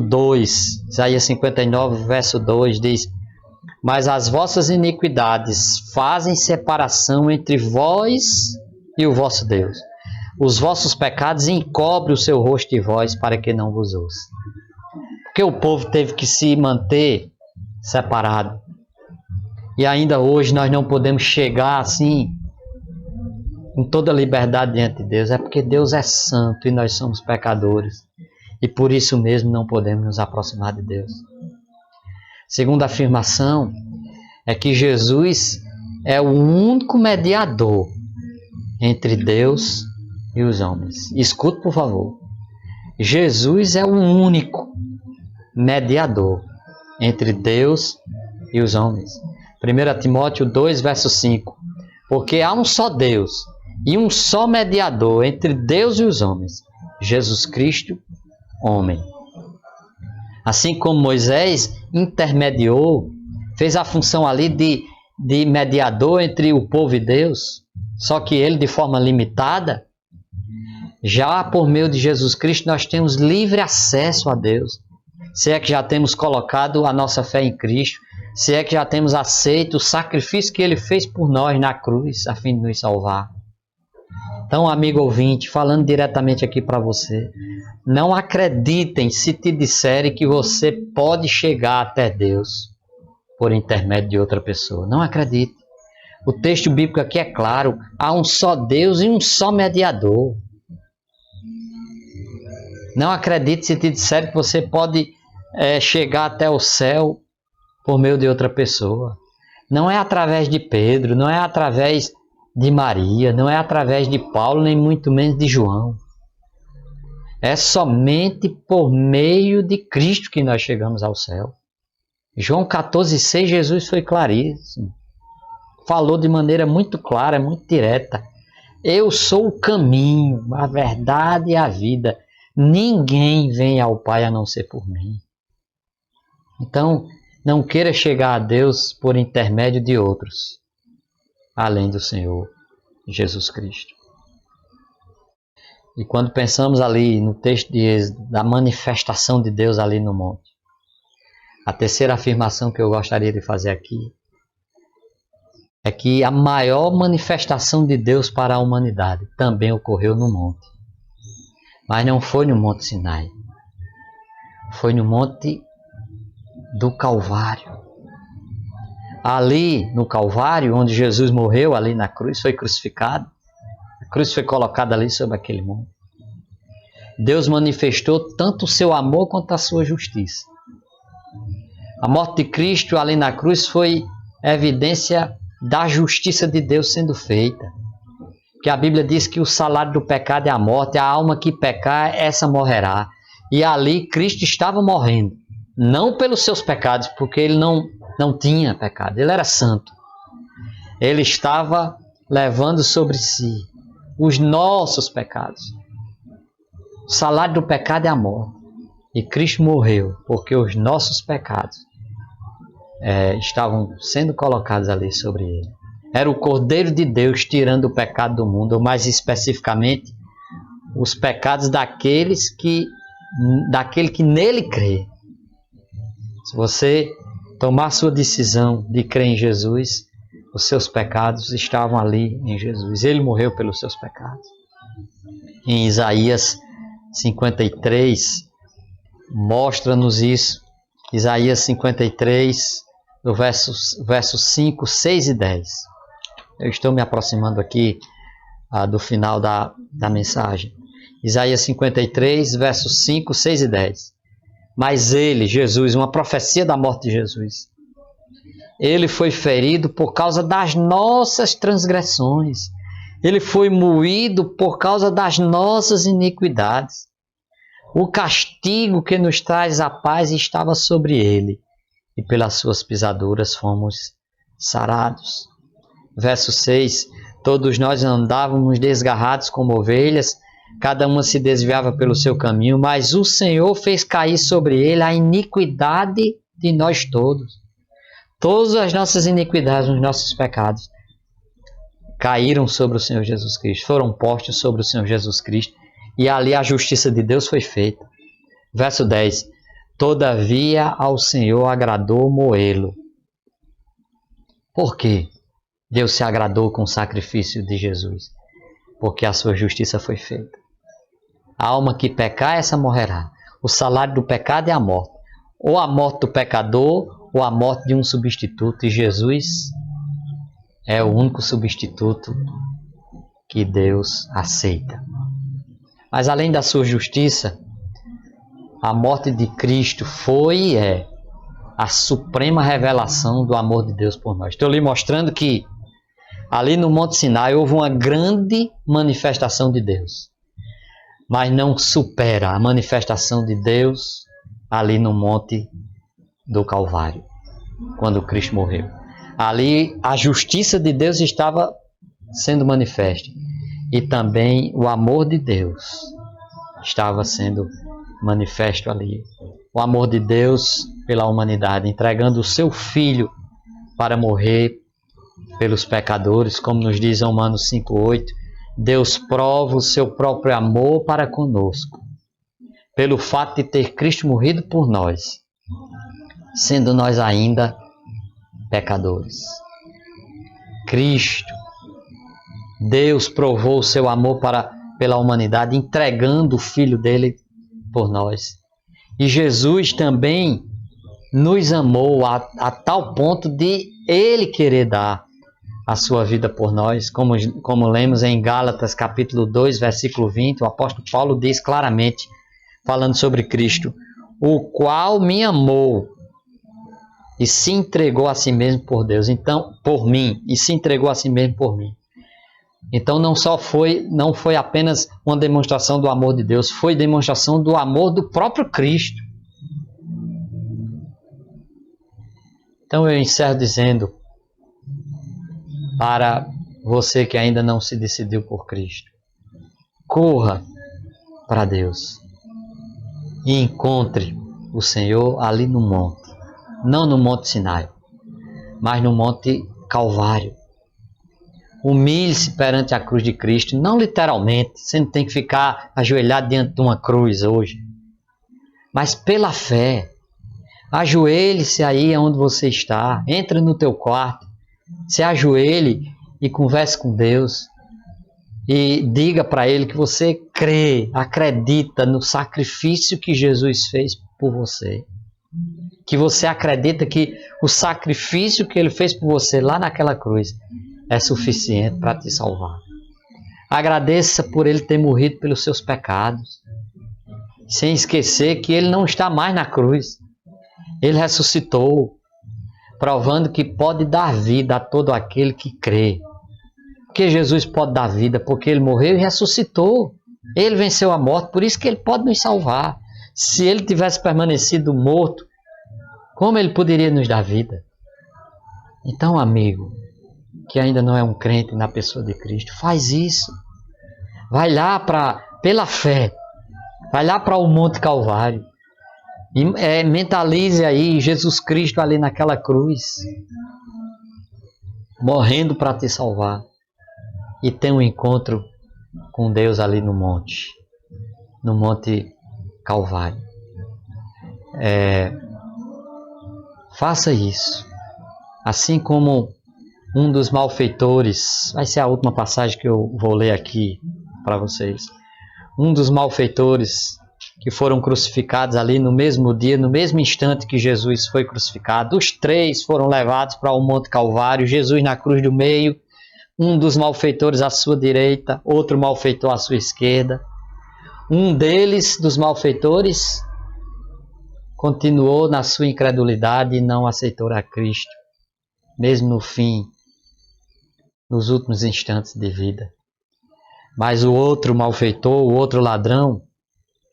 2. Isaías 59, verso 2 diz: mas as vossas iniquidades fazem separação entre vós e o vosso Deus. Os vossos pecados encobrem o seu rosto de vós para que não vos ouça. Porque o povo teve que se manter separado. E ainda hoje nós não podemos chegar assim com toda a liberdade diante de Deus. É porque Deus é santo e nós somos pecadores. E por isso mesmo não podemos nos aproximar de Deus. Segunda afirmação é que Jesus é o único mediador entre Deus e os homens. Escute, por favor. Jesus é o único mediador entre Deus e os homens. 1 Timóteo 2, verso 5. Porque há um só Deus e um só mediador entre Deus e os homens, Jesus Cristo, homem. Assim como Moisés intermediou, fez a função ali de mediador entre o povo e Deus, só que ele de forma limitada, já por meio de Jesus Cristo nós temos livre acesso a Deus. Se é que já temos colocado a nossa fé em Cristo, se é que já temos aceito o sacrifício que Ele fez por nós na cruz, a fim de nos salvar. Então, amigo ouvinte, falando diretamente aqui para você, não acreditem se te disserem que você pode chegar até Deus por intermédio de outra pessoa. Não acredite. O texto bíblico aqui é claro, há um só Deus e um só mediador. Não acredite se te disserem que você pode chegar até o céu por meio de outra pessoa. Não é através de Pedro, não é através de Maria, não é através de Paulo, nem muito menos de João. É somente por meio de Cristo que nós chegamos ao céu. João 14,6, Jesus foi claríssimo. Falou de maneira muito clara, muito direta. Eu sou o caminho, a verdade e a vida. Ninguém vem ao Pai a não ser por mim. Então, não queira chegar a Deus por intermédio de outros, além do Senhor Jesus Cristo. E quando pensamos ali no texto de Êxodo, da manifestação de Deus ali no monte, a terceira afirmação que eu gostaria de fazer aqui é que a maior manifestação de Deus para a humanidade também ocorreu no monte. Mas não foi no Monte Sinai. Foi no Monte do Calvário. Ali no Calvário, onde Jesus morreu, ali na cruz, foi crucificado. A cruz foi colocada ali sobre aquele monte. Deus manifestou tanto o seu amor quanto a sua justiça. A morte de Cristo ali na cruz foi evidência da justiça de Deus sendo feita. Porque a Bíblia diz que o salário do pecado é a morte, a alma que pecar, essa morrerá. E ali Cristo estava morrendo. Não pelos seus pecados, porque ele não tinha pecado, ele era santo. Ele estava levando sobre si os nossos pecados. O salário do pecado é a morte. E Cristo morreu porque os nossos pecados estavam sendo colocados ali sobre ele. Era o Cordeiro de Deus tirando o pecado do mundo, ou mais especificamente, os pecados daquele que nele crê. Se você tomar sua decisão de crer em Jesus, os seus pecados estavam ali em Jesus. Ele morreu pelos seus pecados. Em Isaías 53, mostra-nos isso. Isaías 53, do versos 5, 6 e 10. Eu estou me aproximando aqui do final da mensagem. Isaías 53, versos 5, 6 e 10. Mas ele, Jesus, uma profecia da morte de Jesus, ele foi ferido por causa das nossas transgressões. Ele foi moído por causa das nossas iniquidades. O castigo que nos traz a paz estava sobre ele, e pelas suas pisaduras fomos sarados. Verso 6. Todos nós andávamos desgarrados como ovelhas, cada uma se desviava pelo seu caminho, mas o Senhor fez cair sobre ele a iniquidade de nós todos. Todas as nossas iniquidades, os nossos pecados, caíram sobre o Senhor Jesus Cristo, foram postos sobre o Senhor Jesus Cristo, e ali a justiça de Deus foi feita. Verso 10. Todavia ao Senhor agradou moê-lo. Por quê? Deus se agradou com o sacrifício de Jesus? Porque a sua justiça foi feita. A alma que pecar, essa morrerá. O salário do pecado é a morte. Ou a morte do pecador, ou a morte de um substituto. E Jesus é o único substituto que Deus aceita. Mas além da sua justiça, a morte de Cristo foi e é a suprema revelação do amor de Deus por nós. Estou lhe mostrando que ali no Monte Sinai houve uma grande manifestação de Deus, mas não supera a manifestação de Deus ali no Monte do Calvário, quando Cristo morreu. Ali a justiça de Deus estava sendo manifesta e também o amor de Deus estava sendo manifesto ali. O amor de Deus pela humanidade, entregando o seu Filho para morrer pelos pecadores, como nos diz Romanos 5,8, Deus prova o seu próprio amor para conosco, pelo fato de ter Cristo morrido por nós, sendo nós ainda pecadores. Cristo Deus provou o seu amor pela humanidade, entregando o Filho dele por nós. E Jesus também nos amou a tal ponto de Ele querer dar a sua vida por nós, como lemos em Gálatas capítulo 2, versículo 20, o apóstolo Paulo diz claramente, falando sobre Cristo, o qual me amou e se entregou a si mesmo por Deus, então, por mim, e se entregou a si mesmo por mim. Então não foi apenas uma demonstração do amor de Deus, foi demonstração do amor do próprio Cristo. Então eu encerro dizendo, para você que ainda não se decidiu por Cristo, corra para Deus e encontre o Senhor ali no monte, não no Monte Sinai, mas no Monte Calvário. Humilhe-se perante a cruz de Cristo, não literalmente, você não tem que ficar ajoelhado diante de uma cruz hoje, mas pela fé. Ajoelhe-se aí onde você está, entre no teu quarto, se ajoelhe e converse com Deus e diga para Ele que você crê, acredita no sacrifício que Jesus fez por você, que você acredita que o sacrifício que Ele fez por você lá naquela cruz é suficiente para te salvar. Agradeça por Ele ter morrido pelos seus pecados, sem esquecer que Ele não está mais na cruz. Ele ressuscitou, provando que pode dar vida a todo aquele que crê. Porque Jesus pode dar vida, porque Ele morreu e ressuscitou. Ele venceu a morte, por isso que Ele pode nos salvar. Se Ele tivesse permanecido morto, como Ele poderia nos dar vida? Então, amigo, que ainda não é um crente na pessoa de Cristo, faz isso. Vai lá pela fé, vai lá para o Monte Calvário. E mentalize aí Jesus Cristo ali naquela cruz, morrendo para te salvar, e tenha um encontro com Deus ali no Monte Calvário. Faça isso, assim como um dos malfeitores, vai ser a última passagem que eu vou ler aqui para vocês. Um dos malfeitores que foram crucificados ali no mesmo dia, no mesmo instante que Jesus foi crucificado. Os três foram levados para o Monte Calvário, Jesus na cruz do meio, um dos malfeitores à sua direita, outro malfeitor à sua esquerda. Um dos malfeitores, continuou na sua incredulidade e não aceitou a Cristo, mesmo no fim, nos últimos instantes de vida. Mas o outro malfeitor, o outro ladrão,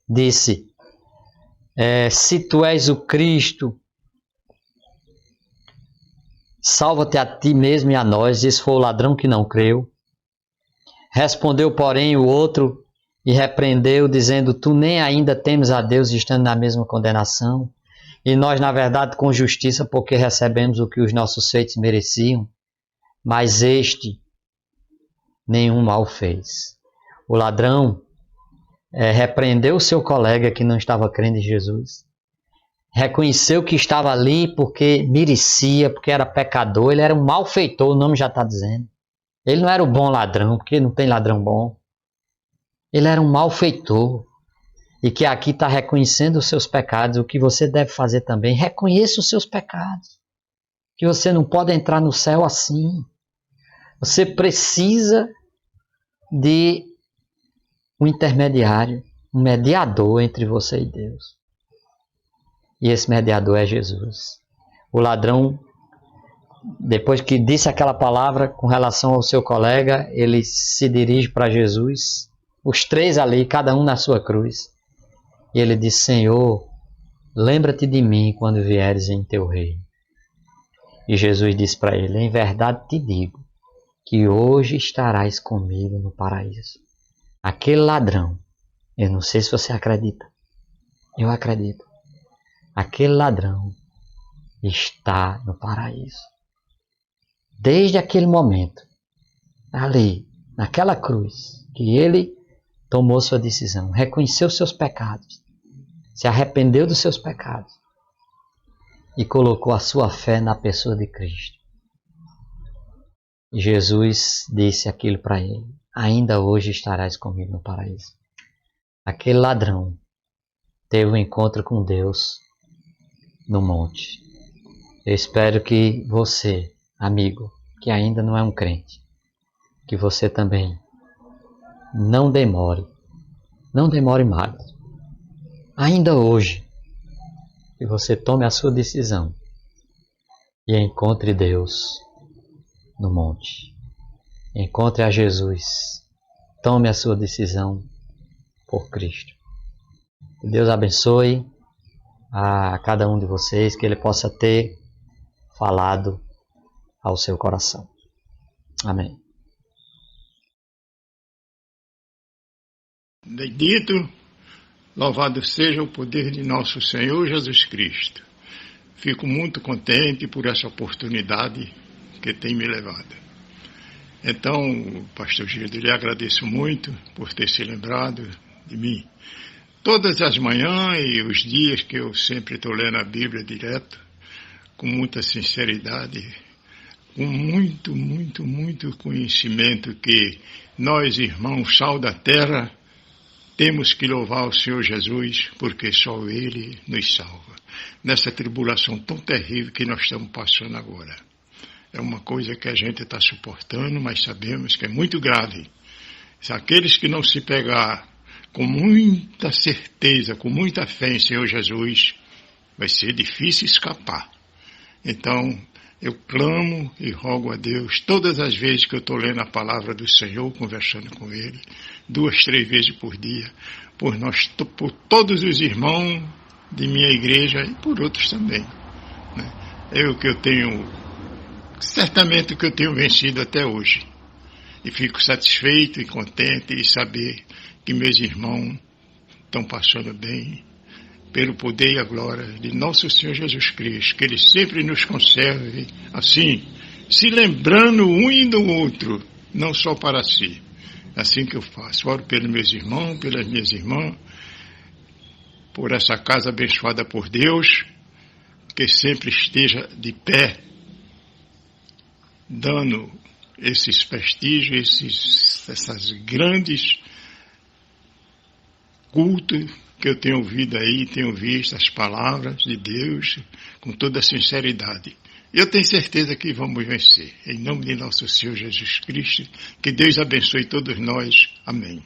disse, se tu és o Cristo, salva-te a ti mesmo e a nós. Esse foi o ladrão que não creu. Respondeu, porém, o outro e repreendeu, dizendo, tu nem ainda temes a Deus, estando na mesma condenação. E nós, na verdade, com justiça, porque recebemos o que os nossos feitos mereciam. Mas este nenhum mal fez. O ladrão repreendeu o seu colega que não estava crendo em Jesus, reconheceu que estava ali porque merecia, porque era pecador, ele era um malfeitor, o nome já está dizendo. Ele não era o bom ladrão, porque não tem ladrão bom. Ele era um malfeitor, e que aqui está reconhecendo os seus pecados. O que você deve fazer também, reconheça os seus pecados, que você não pode entrar no céu assim. Você precisa de um intermediário, um mediador entre você e Deus. E esse mediador é Jesus. O ladrão, depois que disse aquela palavra com relação ao seu colega, ele se dirige para Jesus, os três ali, cada um na sua cruz. E ele diz, Senhor, lembra-te de mim quando vieres em teu reino. E Jesus disse para ele, em verdade te digo, que hoje estarás comigo no paraíso. Aquele ladrão, eu não sei se você acredita, eu acredito. Aquele ladrão está no paraíso. Desde aquele momento, ali, naquela cruz, que ele tomou sua decisão, reconheceu seus pecados, se arrependeu dos seus pecados e colocou a sua fé na pessoa de Cristo. E Jesus disse aquilo para ele: ainda hoje estarás comigo no paraíso. Aquele ladrão teve um encontro com Deus no monte. Eu espero que você, amigo, que ainda não é um crente, que você também não demore mais. Ainda hoje, que você tome a sua decisão e encontre Deus no monte. Encontre a Jesus. Tome a sua decisão por Cristo. Que Deus abençoe a cada um de vocês, que Ele possa ter falado ao seu coração. Amém. Bendito, louvado seja o poder de nosso Senhor Jesus Cristo. Fico muito contente por essa oportunidade que tem me levado. Então, pastor Gildo, lhe agradeço muito por ter se lembrado de mim. Todas as manhãs e os dias que eu sempre estou lendo a Bíblia direto, com muita sinceridade, com muito conhecimento que nós, irmãos, sal da terra, temos que louvar o Senhor Jesus, porque só Ele nos salva. Nessa tribulação tão terrível que nós estamos passando agora. É uma coisa que a gente está suportando, mas sabemos que é muito grave. Se aqueles que não se pegar com muita certeza, com muita fé em Senhor Jesus, vai ser difícil escapar. Então, eu clamo e rogo a Deus, todas as vezes que eu estou lendo a palavra do Senhor, conversando com Ele, 2, 3 vezes por dia, por todos os irmãos de minha igreja e por outros também. Né? Certamente o que eu tenho vencido até hoje. E fico satisfeito e contente em saber que meus irmãos estão passando bem, pelo poder e a glória de nosso Senhor Jesus Cristo, que Ele sempre nos conserve assim, se lembrando um e do outro, não só para si. Assim que eu faço. Oro pelos meus irmãos, pelas minhas irmãs, por essa casa abençoada por Deus, que sempre esteja de pé, dando esses prestígios, essas grandes cultos que eu tenho ouvido aí, tenho visto as palavras de Deus com toda a sinceridade. Eu tenho certeza que vamos vencer. Em nome de nosso Senhor Jesus Cristo, que Deus abençoe todos nós. Amém.